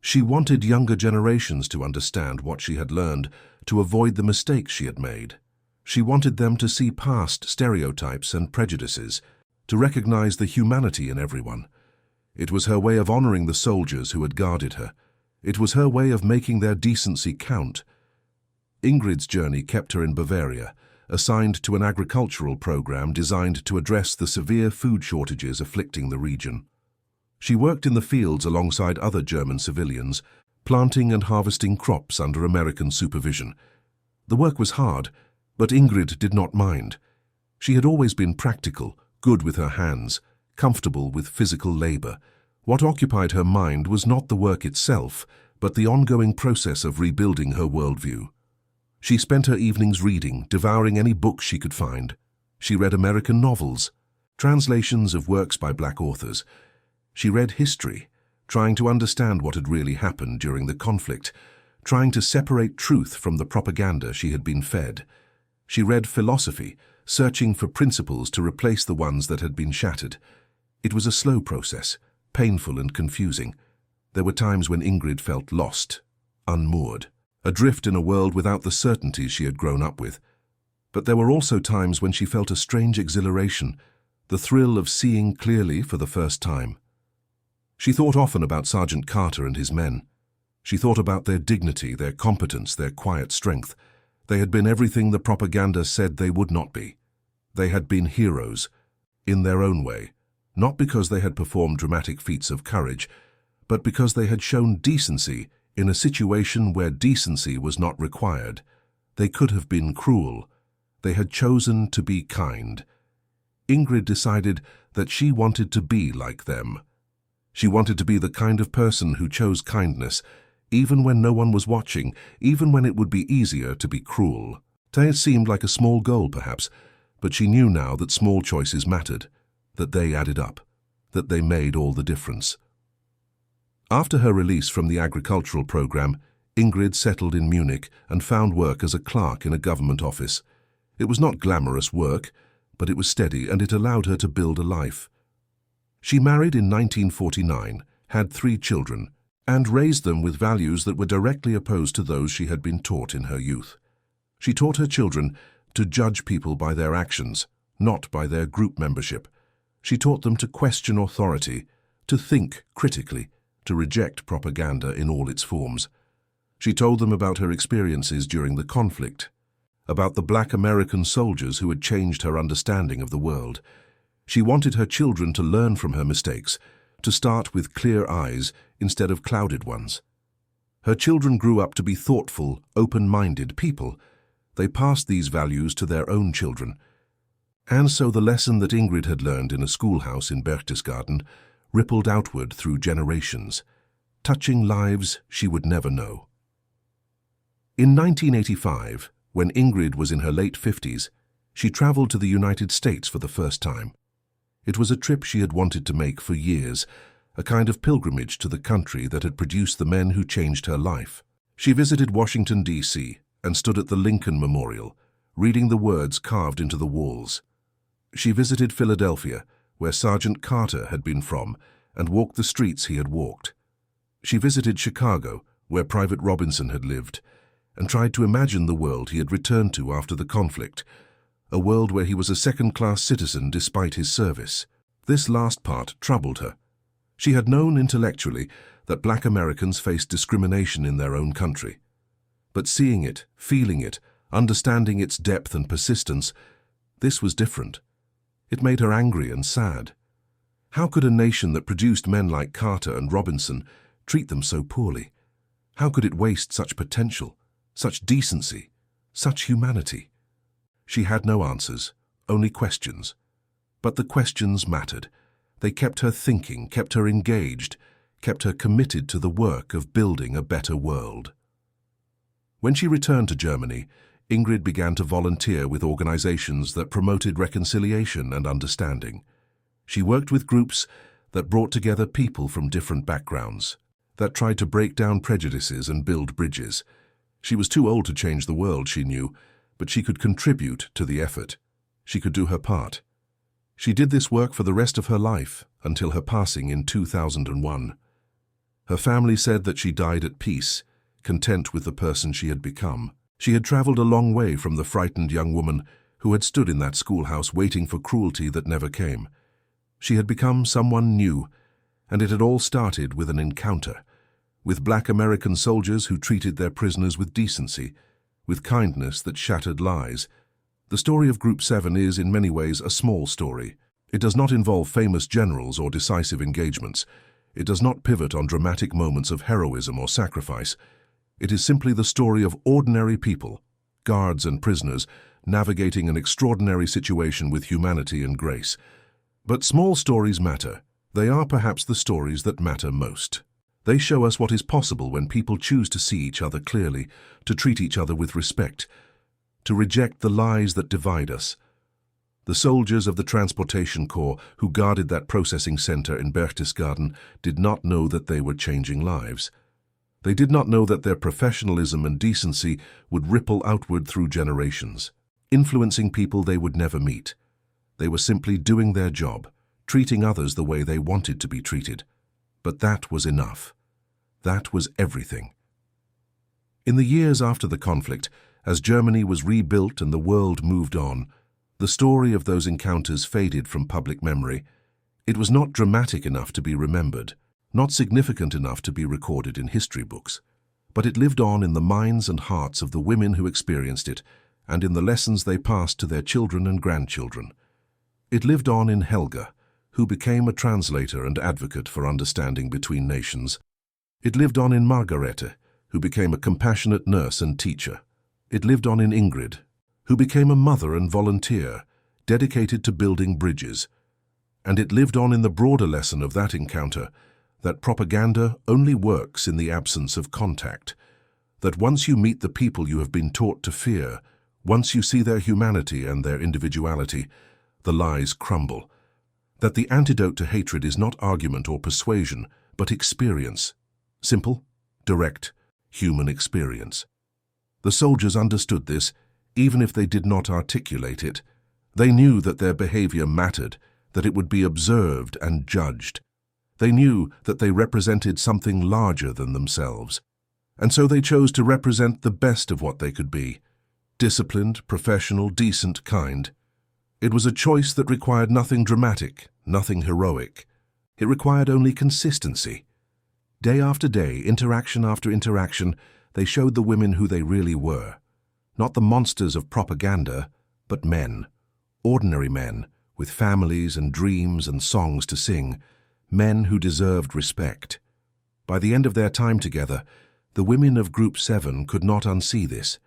She wanted younger generations to understand what she had learned, to avoid the mistakes she had made. She wanted them to see past stereotypes and prejudices, to recognize the humanity in everyone. It was her way of honoring the soldiers who had guarded her. It was her way of making their decency count. Ingrid's journey kept her in Bavaria, assigned to an agricultural program designed to address the severe food shortages afflicting the region. She worked in the fields alongside other German civilians, planting and harvesting crops under American supervision. The work was hard, but Ingrid did not mind. She had always been practical, good with her hands, comfortable with physical labor. What occupied her mind was not the work itself, but the ongoing process of rebuilding her worldview. She spent her evenings reading, devouring any books she could find. She read American novels, translations of works by Black authors. She read history, trying to understand what had really happened during the conflict, trying to separate truth from the propaganda she had been fed. She read philosophy, searching for principles to replace the ones that had been shattered. It was a slow process, painful and confusing. There were times when Ingrid felt lost, unmoored, adrift in a world without the certainties she had grown up with. But there were also times when she felt a strange exhilaration, the thrill of seeing clearly for the first time. She thought often about Sergeant Carter and his men. She thought about their dignity, their competence, their quiet strength. They had been everything the propaganda said they would not be. They had been heroes, in their own way, not because they had performed dramatic feats of courage, but because they had shown decency in a situation where decency was not required. They could have been cruel. They had chosen to be kind. Ingrid decided that she wanted to be like them. She wanted to be the kind of person who chose kindness, even when no one was watching, even when it would be easier to be cruel. It seemed like a small goal, perhaps, but she knew now that small choices mattered, that they added up, that they made all the difference. After her release from the agricultural program, Ingrid settled in Munich and found work as a clerk in a government office. It was not glamorous work, but it was steady and it allowed her to build a life. She married in 1949, had 3 children, and raised them with values that were directly opposed to those she had been taught in her youth. She taught her children to judge people by their actions, not by their group membership. She taught them to question authority, to think critically, to reject propaganda in all its forms. She told them about her experiences during the conflict, about the black American soldiers who had changed her understanding of the world. She wanted her children to learn from her mistakes, to start with clear eyes instead of clouded ones. Her children grew up to be thoughtful, open-minded people. They passed these values to their own children. And so the lesson that Ingrid had learned in a schoolhouse in Berchtesgaden rippled outward through generations, touching lives she would never know. In 1985, when Ingrid was in her late 50s, she traveled to the United States for the first time. It was a trip she had wanted to make for years, a kind of pilgrimage to the country that had produced the men who changed her life. She visited Washington, D.C., and stood at the Lincoln Memorial, reading the words carved into the walls. She visited Philadelphia, where Sergeant Carter had been from, and walked the streets he had walked. She visited Chicago, where Private Robinson had lived, and tried to imagine the world he had returned to after the conflict, a world where he was a second-class citizen despite his service. This last part troubled her. She had known intellectually that black Americans faced discrimination in their own country. But seeing it, feeling it, understanding its depth and persistence, this was different. It made her angry and sad. How could a nation that produced men like Carter and Robinson treat them so poorly? How could it waste such potential, such decency, such humanity? She had no answers, only questions. But the questions mattered. They kept her thinking, kept her engaged, kept her committed to the work of building a better world. When she returned to Germany, Ingrid began to volunteer with organizations that promoted reconciliation and understanding. She worked with groups that brought together people from different backgrounds, that tried to break down prejudices and build bridges. She was too old to change the world, she knew, but she could contribute to the effort. She could do her part. She did this work for the rest of her life, until her passing in 2001. Her family said that she died at peace, content with the person she had become. She had traveled a long way from the frightened young woman who had stood in that schoolhouse waiting for cruelty that never came. She had become someone new, and it had all started with an encounter, with black American soldiers who treated their prisoners with decency, with kindness that shattered lies. The story of Group 7 is, in many ways, a small story. It does not involve famous generals or decisive engagements. It does not pivot on dramatic moments of heroism or sacrifice. It is simply the story of ordinary people, guards and prisoners, navigating an extraordinary situation with humanity and grace. But small stories matter. They are perhaps the stories that matter most. They show us what is possible when people choose to see each other clearly, to treat each other with respect, to reject the lies that divide us. The soldiers of the Transportation Corps who guarded that processing center in Berchtesgaden did not know that they were changing lives. They did not know that their professionalism and decency would ripple outward through generations, influencing people they would never meet. They were simply doing their job, treating others the way they wanted to be treated. But that was enough. That was everything. In the years after the conflict, as Germany was rebuilt and the world moved on, the story of those encounters faded from public memory. It was not dramatic enough to be remembered, not significant enough to be recorded in history books, but it lived on in the minds and hearts of the women who experienced it, and in the lessons they passed to their children and grandchildren. It lived on in Helga, who became a translator and advocate for understanding between nations. It lived on in Margarete, who became a compassionate nurse and teacher. It lived on in Ingrid, who became a mother and volunteer, dedicated to building bridges. And it lived on in the broader lesson of that encounter, that propaganda only works in the absence of contact, that once you meet the people you have been taught to fear, once you see their humanity and their individuality, the lies crumble, that the antidote to hatred is not argument or persuasion, but experience. Simple, direct, human experience. The soldiers understood this, even if they did not articulate it. They knew that their behavior mattered, that it would be observed and judged. They knew that they represented something larger than themselves. And so they chose to represent the best of what they could be. Disciplined, professional, decent, kind. It was a choice that required nothing dramatic, nothing heroic. It required only consistency. Day after day, interaction after interaction, they showed the women who they really were. Not the monsters of propaganda, but men. Ordinary men, with families and dreams and songs to sing. Men who deserved respect. By the end of their time together, the women of Group 7 could not unsee this.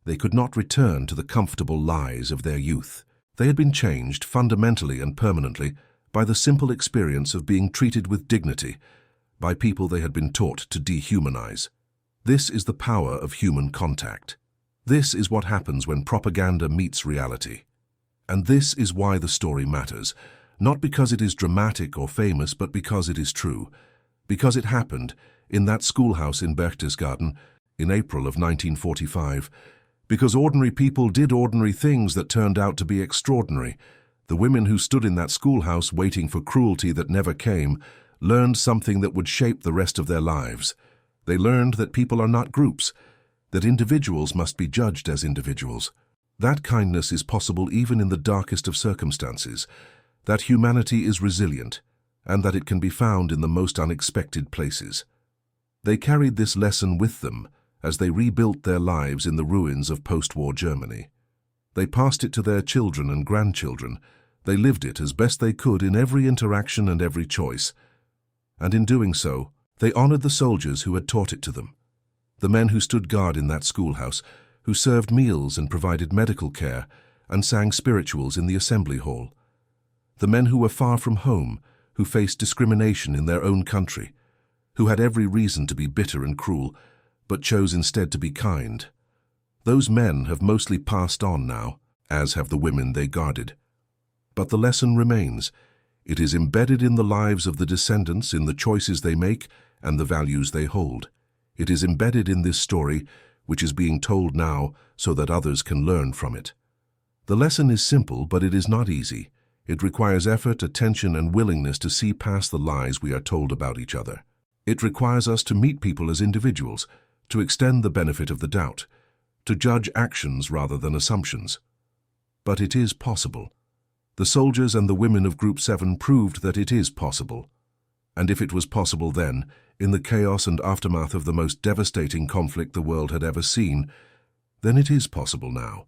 They could not return to the comfortable lies of their youth. They had been changed fundamentally and permanently by the simple experience of being treated with dignity by people they had been taught to dehumanize. This is the power of human contact. This is what happens when propaganda meets reality. And this is why the story matters, not because it is dramatic or famous, but because it is true. Because it happened in that schoolhouse in Berchtesgaden in April of 1945. Because ordinary people did ordinary things that turned out to be extraordinary. The women who stood in that schoolhouse waiting for cruelty that never came learned something that would shape the rest of their lives. They learned that people are not groups, that individuals must be judged as individuals. That kindness is possible even in the darkest of circumstances, that humanity is resilient, and that it can be found in the most unexpected places. They carried this lesson with them as they rebuilt their lives in the ruins of post-war Germany. They passed it to their children and grandchildren. They lived it as best they could in every interaction and every choice. And in doing so, they honored the soldiers who had taught it to them. The men who stood guard in that schoolhouse, who served meals and provided medical care and sang spirituals in the assembly hall. The men who were far from home, who faced discrimination in their own country, who had every reason to be bitter and cruel, but chose instead to be kind. Those men have mostly passed on now, as have the women they guarded. But the lesson remains. It is embedded in the lives of the descendants, in the choices they make and the values they hold. It is embedded in this story, which is being told now so that others can learn from it. The lesson is simple, but it is not easy. It requires effort, attention, and willingness to see past the lies we are told about each other. It requires us to meet people as individuals, to extend the benefit of the doubt, to judge actions rather than assumptions. But it is possible. The soldiers and the women of Group 7 proved that it is possible. And if it was possible then, in the chaos and aftermath of the most devastating conflict the world had ever seen, then it is possible now.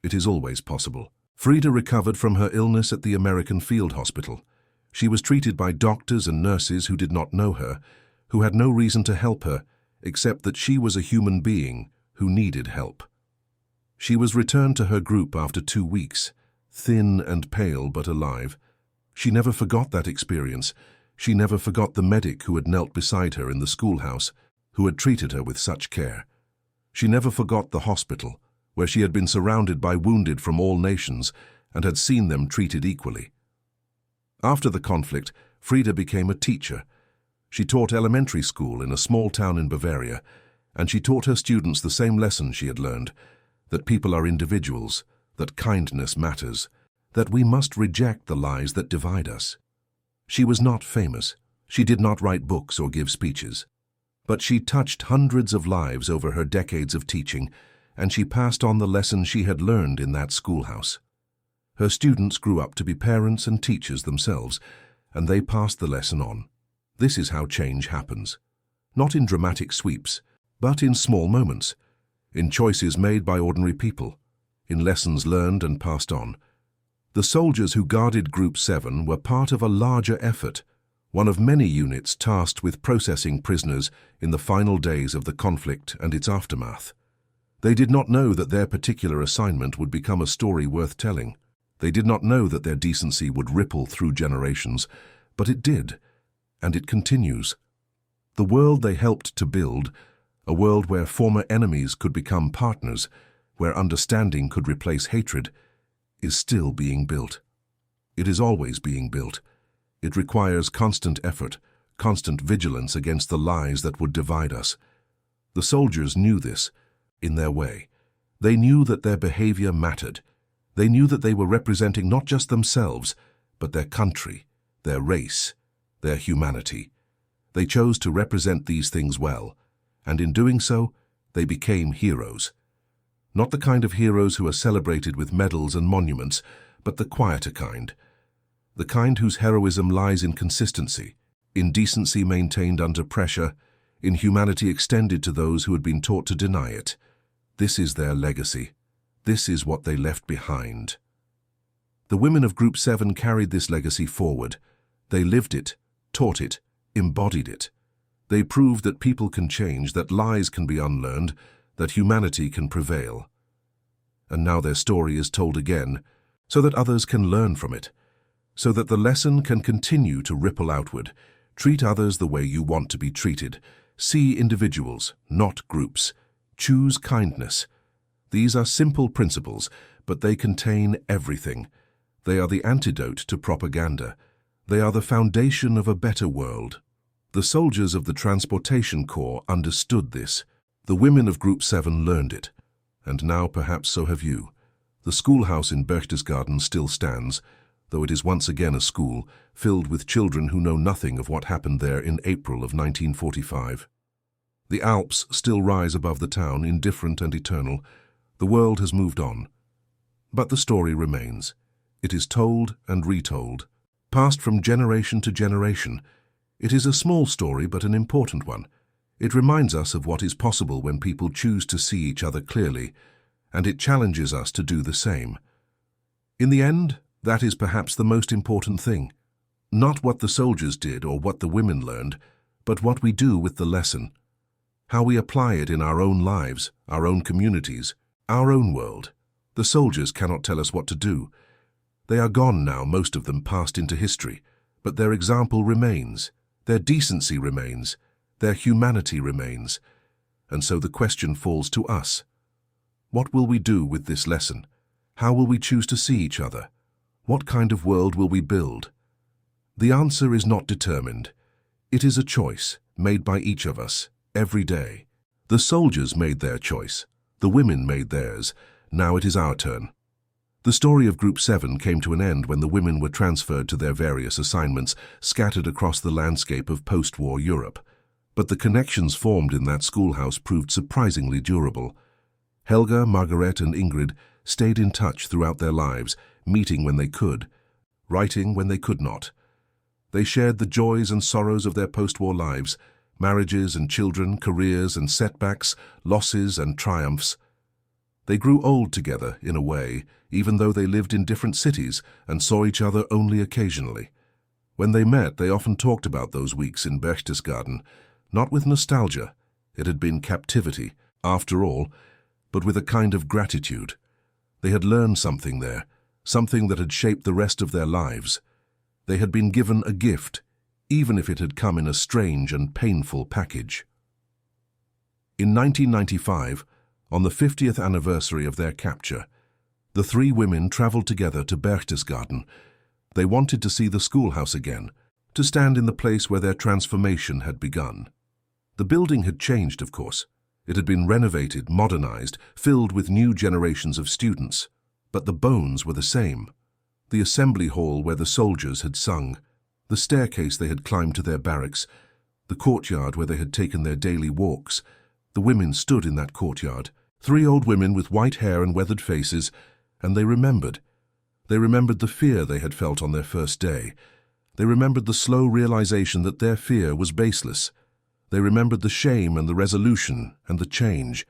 It is always possible. Frida recovered from her illness at the American Field Hospital. She was treated by doctors and nurses who did not know her, who had no reason to help her, except that she was a human being who needed help. She was returned to her group after 2 weeks, thin and pale but alive. She never forgot that experience. She never forgot the medic who had knelt beside her in the schoolhouse, who had treated her with such care. She never forgot the hospital, where she had been surrounded by wounded from all nations and had seen them treated equally. After the conflict, Frida became a teacher. She taught elementary school in a small town in Bavaria, and she taught her students the same lesson she had learned, that people are individuals, that kindness matters, that we must reject the lies that divide us. She was not famous. She did not write books or give speeches. But she touched hundreds of lives over her decades of teaching, and she passed on the lesson she had learned in that schoolhouse. Her students grew up to be parents and teachers themselves, and they passed the lesson on. This is how change happens. Not in dramatic sweeps, but in small moments, in choices made by ordinary people, in lessons learned and passed on. The soldiers who guarded Group 7 were part of a larger effort, one of many units tasked with processing prisoners in the final days of the conflict and its aftermath. They did not know that their particular assignment would become a story worth telling. They did not know that their decency would ripple through generations, but it did, and it continues. The world they helped to build, a world where former enemies could become partners, where understanding could replace hatred, is still being built. It is always being built. It requires constant effort, constant vigilance against the lies that would divide us. The soldiers knew this, in their way. They knew that their behavior mattered. They knew that they were representing not just themselves, but their country, their race, their humanity. They chose to represent these things well, and in doing so, they became heroes. Not the kind of heroes who are celebrated with medals and monuments, but the quieter kind. The kind whose heroism lies in consistency, in decency maintained under pressure, in humanity extended to those who had been taught to deny it. This is their legacy. This is what they left behind. The women of Group 7 carried this legacy forward. They lived it, taught it, embodied it. They proved that people can change, that lies can be unlearned, that humanity can prevail. And now their story is told again, so that others can learn from it, so that the lesson can continue to ripple outward. Treat others the way you want to be treated. See individuals, not groups. Choose kindness. These are simple principles, but they contain everything. They are the antidote to propaganda. They are the foundation of a better world. The soldiers of the Transportation Corps understood this. The women of Group 7 learned it. And now perhaps so have you. The schoolhouse in Berchtesgaden still stands, though it is once again a school, filled with children who know nothing of what happened there in April of 1945. The Alps still rise above the town, indifferent and eternal. The world has moved on. But the story remains. It is told and retold, passed from generation to generation. It is a small story, but an important one. It reminds us of what is possible when people choose to see each other clearly, and it challenges us to do the same. In the end, that is perhaps the most important thing. Not what the soldiers did or what the women learned, but what we do with the lesson. How we apply it in our own lives, our own communities, our own world. The soldiers cannot tell us what to do. They are gone now, most of them passed into history, but their example remains, their decency remains, their humanity remains. And so the question falls to us. What will we do with this lesson? How will we choose to see each other? What kind of world will we build? The answer is not determined. It is a choice made by each of us, every day. The soldiers made their choice. The women made theirs. Now it is our turn. The story of Group 7 came to an end when the women were transferred to their various assignments, scattered across the landscape of post-war Europe. But the connections formed in that schoolhouse proved surprisingly durable. Helga, Margaret, and Ingrid stayed in touch throughout their lives, meeting when they could, writing when they could not. They shared the joys and sorrows of their post-war lives, marriages and children, careers and setbacks, losses and triumphs. They grew old together, in a way, even though they lived in different cities and saw each other only occasionally. When they met, they often talked about those weeks in Berchtesgaden, not with nostalgia. It had been captivity, after all, but with a kind of gratitude. They had learned something there, something that had shaped the rest of their lives. They had been given a gift, even if it had come in a strange and painful package. In 1995, on the 50th anniversary of their capture, the three women traveled together to Berchtesgaden. They wanted to see the schoolhouse again, to stand in the place where their transformation had begun. The building had changed, of course. It had been renovated, modernized, filled with new generations of students. But the bones were the same. The assembly hall where the soldiers had sung, the staircase they had climbed to their barracks, the courtyard where they had taken their daily walks. The women stood in that courtyard, three old women with white hair and weathered faces, and they remembered. They remembered the fear they had felt on their first day. They remembered the slow realization that their fear was baseless. They remembered the shame and the resolution and the change.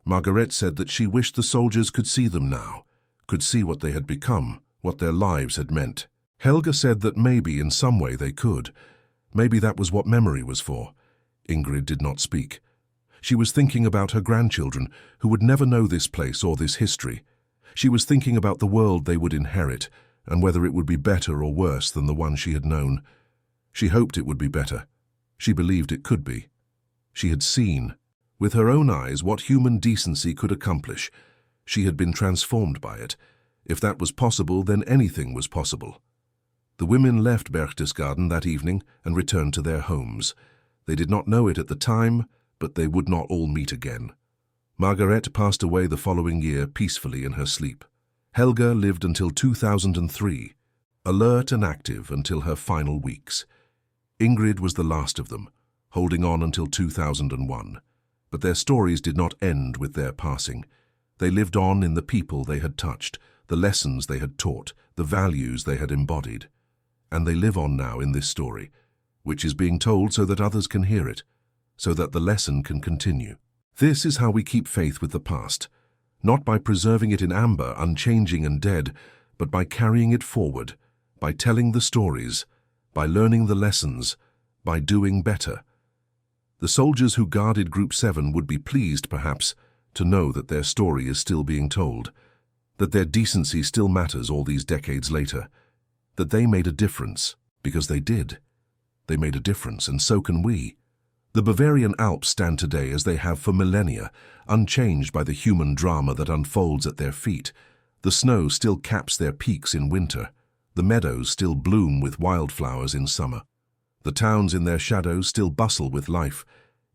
Margaret said that she wished the soldiers could see them now, could see what they had become, what their lives had meant. Helga said that maybe in some way they could. Maybe that was what memory was for. Ingrid did not speak. She was thinking about her grandchildren, who would never know this place or this history. She was thinking about the world they would inherit and whether it would be better or worse than the one she had known. She hoped it would be better. She believed it could be. She had seen, with her own eyes, what human decency could accomplish. She had been transformed by it. If that was possible, then anything was possible. The women left Berchtesgaden that evening and returned to their homes. They did not know it at the time, but they would not all meet again. Margaret passed away the following year peacefully in her sleep. Helga lived until 2003, alert and active until her final weeks. Ingrid was the last of them, holding on until 2001. But their stories did not end with their passing. They lived on in the people they had touched, the lessons they had taught, the values they had embodied. And they live on now in this story, which is being told so that others can hear it, so that the lesson can continue. This is how we keep faith with the past, not by preserving it in amber, unchanging and dead, but by carrying it forward, by telling the stories, by learning the lessons, by doing better. The soldiers who guarded Group 7 would be pleased, perhaps, to know that their story is still being told, that their decency still matters all these decades later, that they made a difference, because they did. They made a difference, and so can we. The Bavarian Alps stand today as they have for millennia, unchanged by the human drama that unfolds at their feet. The snow still caps their peaks in winter. The meadows still bloom with wildflowers in summer. The towns in their shadows still bustle with life.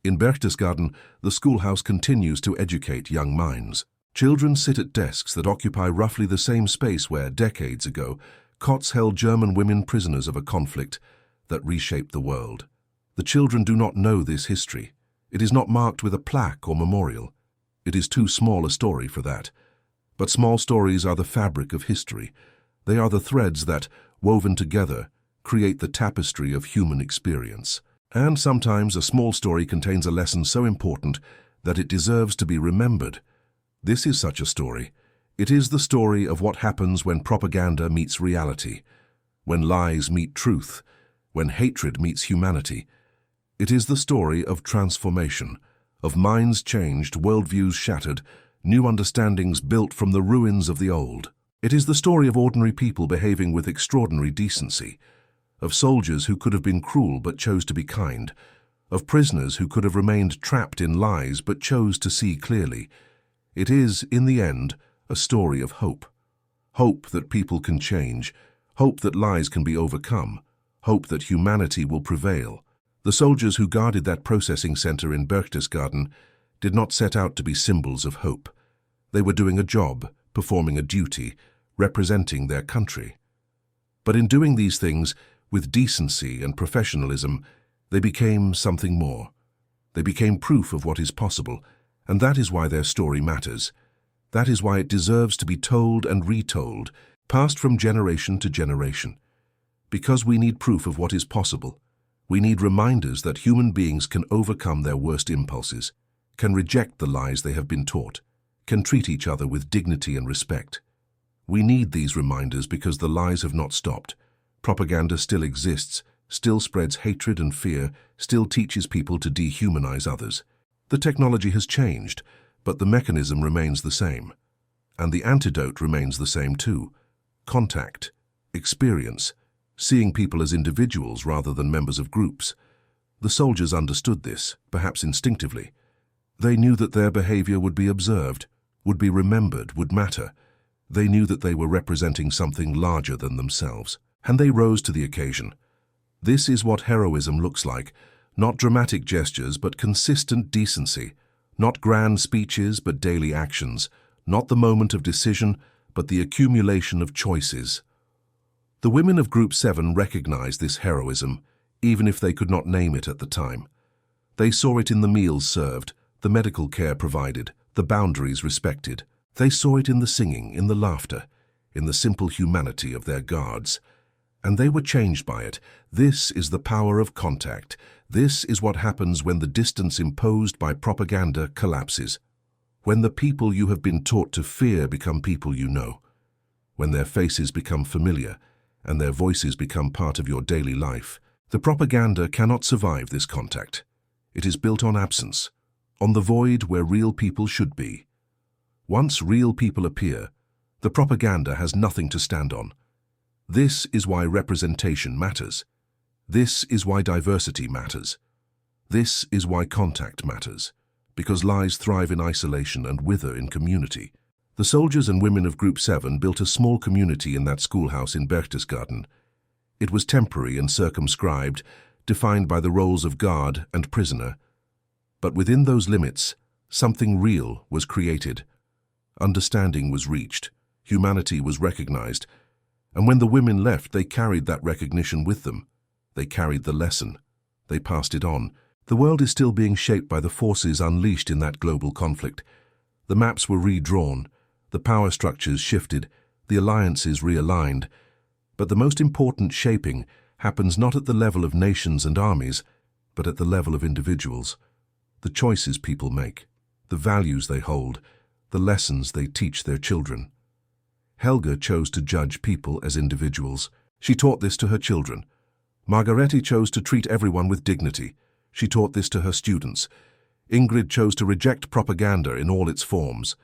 In Berchtesgaden, the schoolhouse continues to educate young minds. Children sit at desks that occupy roughly the same space where, decades ago, cots held German women prisoners of a conflict that reshaped the world. The children do not know this history. It is not marked with a plaque or memorial. It is too small a story for that. But small stories are the fabric of history. They are the threads that, woven together, create the tapestry of human experience. And sometimes a small story contains a lesson so important that it deserves to be remembered. This is such a story. It is the story of what happens when propaganda meets reality, when lies meet truth, when hatred meets humanity. It is the story of transformation, of minds changed, worldviews shattered, new understandings built from the ruins of the old. It is the story of ordinary people behaving with extraordinary decency, of soldiers who could have been cruel but chose to be kind, of prisoners who could have remained trapped in lies but chose to see clearly. It is, in the end, a story of hope. Hope that people can change, hope that lies can be overcome, hope that humanity will prevail. The soldiers who guarded that processing center in Berchtesgaden did not set out to be symbols of hope. They were doing a job, performing a duty, representing their country. But in doing these things, with decency and professionalism, they became something more. They became proof of what is possible, and that is why their story matters. That is why it deserves to be told and retold, passed from generation to generation. Because we need proof of what is possible. We need reminders that human beings can overcome their worst impulses, can reject the lies they have been taught, can treat each other with dignity and respect. We need these reminders because the lies have not stopped. Propaganda still exists, still spreads hatred and fear, still teaches people to dehumanize others. The technology has changed, but the mechanism remains the same. And the antidote remains the same too. Contact, experience, seeing people as individuals rather than members of groups. The soldiers understood this, perhaps instinctively. They knew that their behavior would be observed, would be remembered, would matter. They knew that they were representing something larger than themselves, and they rose to the occasion. This is what heroism looks like, not dramatic gestures but consistent decency, not grand speeches but daily actions, not the moment of decision but the accumulation of choices. The women of Group 7 recognized this heroism, even if they could not name it at the time. They saw it in the meals served, the medical care provided, the boundaries respected. They saw it in the singing, in the laughter, in the simple humanity of their guards. And they were changed by it. This is the power of contact. This is what happens when the distance imposed by propaganda collapses. When the people you have been taught to fear become people you know. When their faces become familiar and their voices become part of your daily life. The propaganda cannot survive this contact. It is built on absence, on the void where real people should be. Once real people appear, The propaganda has nothing to stand on. This is why representation matters. This is why diversity matters. This is why contact matters, because lies thrive in isolation and wither in community. The soldiers and women of Group 7 built a small community in that schoolhouse in Berchtesgaden. It was temporary and circumscribed, defined by the roles of guard and prisoner. But within those limits, something real was created. Understanding was reached, humanity was recognized, and when the women left, they carried that recognition with them. They carried the lesson. They passed it on. The world is still being shaped by the forces unleashed in that global conflict. The maps were redrawn, the power structures shifted, the alliances realigned. But the most important shaping happens not at the level of nations and armies, but at the level of individuals. The choices people make, the values they hold, the lessons they teach their children. Helga chose to judge people as individuals. She taught this to her children. Margarete chose to treat everyone with dignity. She taught this to her students. Ingrid chose to reject propaganda in all its forms.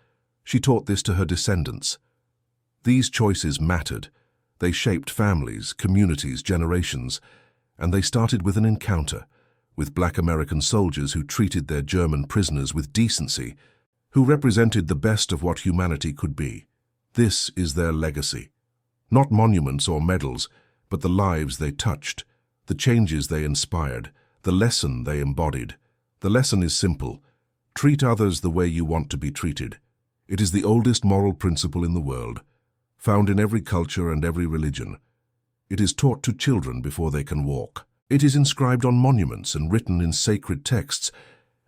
She taught this to her descendants. These choices mattered. They shaped families, communities, generations, and they started with an encounter, with Black American soldiers who treated their German prisoners with decency, who represented the best of what humanity could be. This is their legacy. Not monuments or medals, but the lives they touched, the changes they inspired, the lesson they embodied. The lesson is simple. Treat others the way you want to be treated. It is the oldest moral principle in the world, found in every culture and every religion. It is taught to children before they can walk. It is inscribed on monuments and written in sacred texts,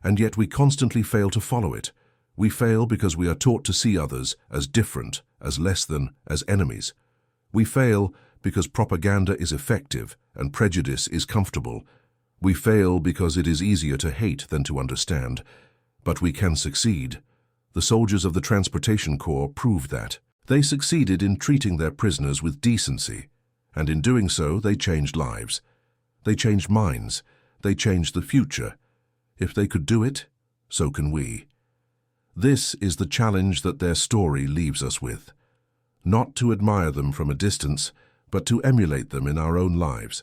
and yet we constantly fail to follow it. We fail because we are taught to see others as different, as less than, as enemies. We fail because propaganda is effective and prejudice is comfortable. We fail because it is easier to hate than to understand. But we can succeed. The soldiers of the Transportation Corps proved that. They succeeded in treating their prisoners with decency, and in doing so they changed lives. They changed minds. They changed the future. If they could do it, so can we. This is the challenge that their story leaves us with. Not to admire them from a distance, but to emulate them in our own lives,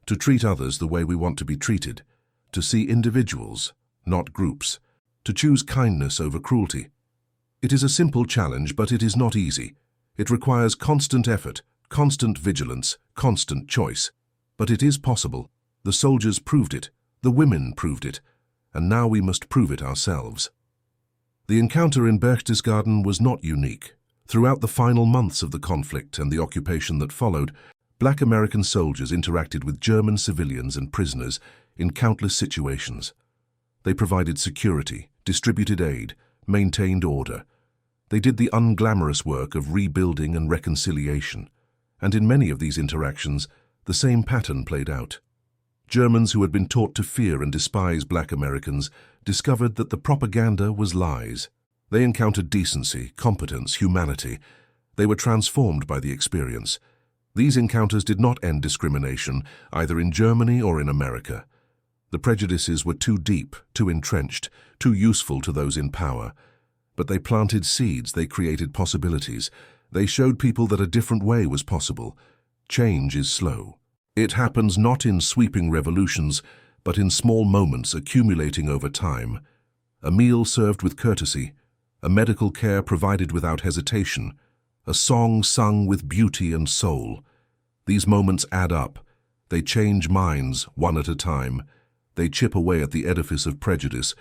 to treat others the way we want to be treated, to see individuals, not groups, to choose kindness over cruelty. It is a simple challenge, but it is not easy. It requires constant effort, constant vigilance, constant choice. But it is possible. The soldiers proved it, the women proved it, and now we must prove it ourselves. The encounter in Berchtesgaden was not unique. Throughout the final months of the conflict and the occupation that followed, Black American soldiers interacted with German civilians and prisoners in countless situations. They provided security, distributed aid, maintained order. They did the unglamorous work of rebuilding and reconciliation, and in many of these interactions, the same pattern played out. Germans who had been taught to fear and despise Black Americans discovered that the propaganda was lies. They encountered decency, competence, humanity. They were transformed by the experience. These encounters did not end discrimination, either in Germany or in America. The prejudices were too deep, too entrenched, too useful to those in power. But they planted seeds, they created possibilities. They showed people that a different way was possible. Change is slow. It happens not in sweeping revolutions, but in small moments accumulating over time. A meal served with courtesy, a medical care provided without hesitation, a song sung with beauty and soul. These moments add up. They change minds one at a time. They chip away at the edifice of prejudice,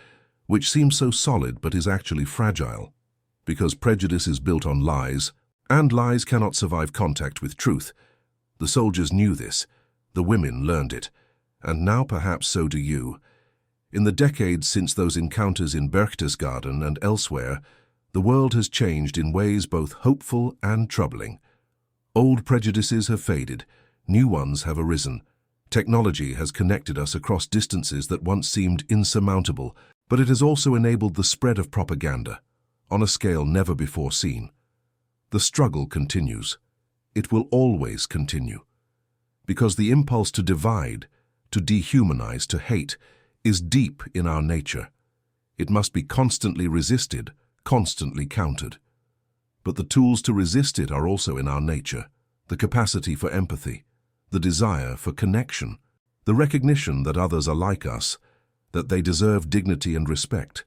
which seems so solid but is actually fragile. Because prejudice is built on lies, and lies cannot survive contact with truth. The soldiers knew this. The women learned it. And now perhaps so do you. In the decades since those encounters in Berchtesgaden and elsewhere, the world has changed in ways both hopeful and troubling. Old prejudices have faded, new ones have arisen. Technology has connected us across distances that once seemed insurmountable, but it has also enabled the spread of propaganda, on a scale never before seen. The struggle continues. It will always continue. Because the impulse to divide, to dehumanize, to hate, is deep in our nature. It must be constantly resisted, constantly countered. But the tools to resist it are also in our nature. The capacity for empathy, the desire for connection, the recognition that others are like us, that they deserve dignity and respect.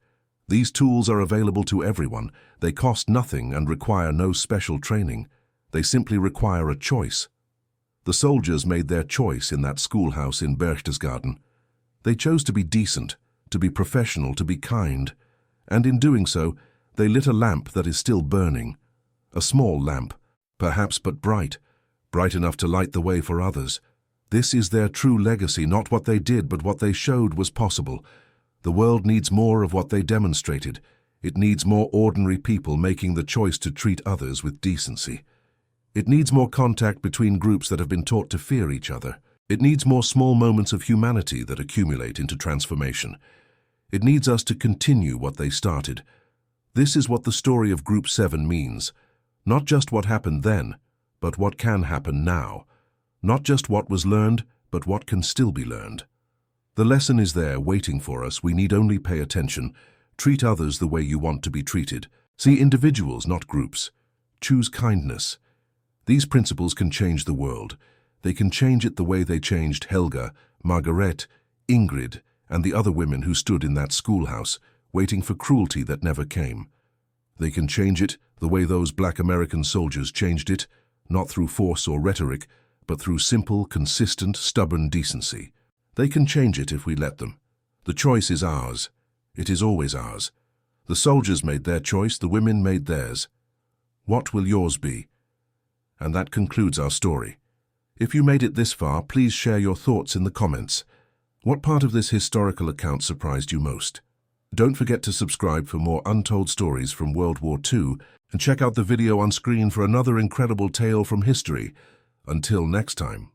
These tools are available to everyone. They cost nothing and require no special training. They simply require a choice. The soldiers made their choice in that schoolhouse in Berchtesgaden. They chose to be decent, to be professional, to be kind, and in doing so, they lit a lamp that is still burning. A small lamp, perhaps, but bright enough to light the way for others. This is their true legacy, not what they did, but what they showed was possible. The world needs more of what they demonstrated. It needs more ordinary people making the choice to treat others with decency. It needs more contact between groups that have been taught to fear each other. It needs more small moments of humanity that accumulate into transformation. It needs us to continue what they started. This is what the story of Group 7 means. Not just what happened then, but what can happen now. Not just what was learned, but what can still be learned. The lesson is there waiting for us. We need only pay attention. Treat others the way you want to be treated. See individuals, not groups. Choose kindness. These principles can change the world. They can change it the way they changed Helga, Margaret, Ingrid, and the other women who stood in that schoolhouse, waiting for cruelty that never came. They can change it the way those black American soldiers changed it, not through force or rhetoric, but through simple, consistent, stubborn decency. They can change it if we let them. The choice is ours. It is always ours. The soldiers made their choice, the women made theirs. What will yours be? And that concludes our story. If you made it this far, please share your thoughts in the comments. What part of this historical account surprised you most? Don't forget to subscribe for more untold stories from World War II and check out the video on screen for another incredible tale from history. Until next time.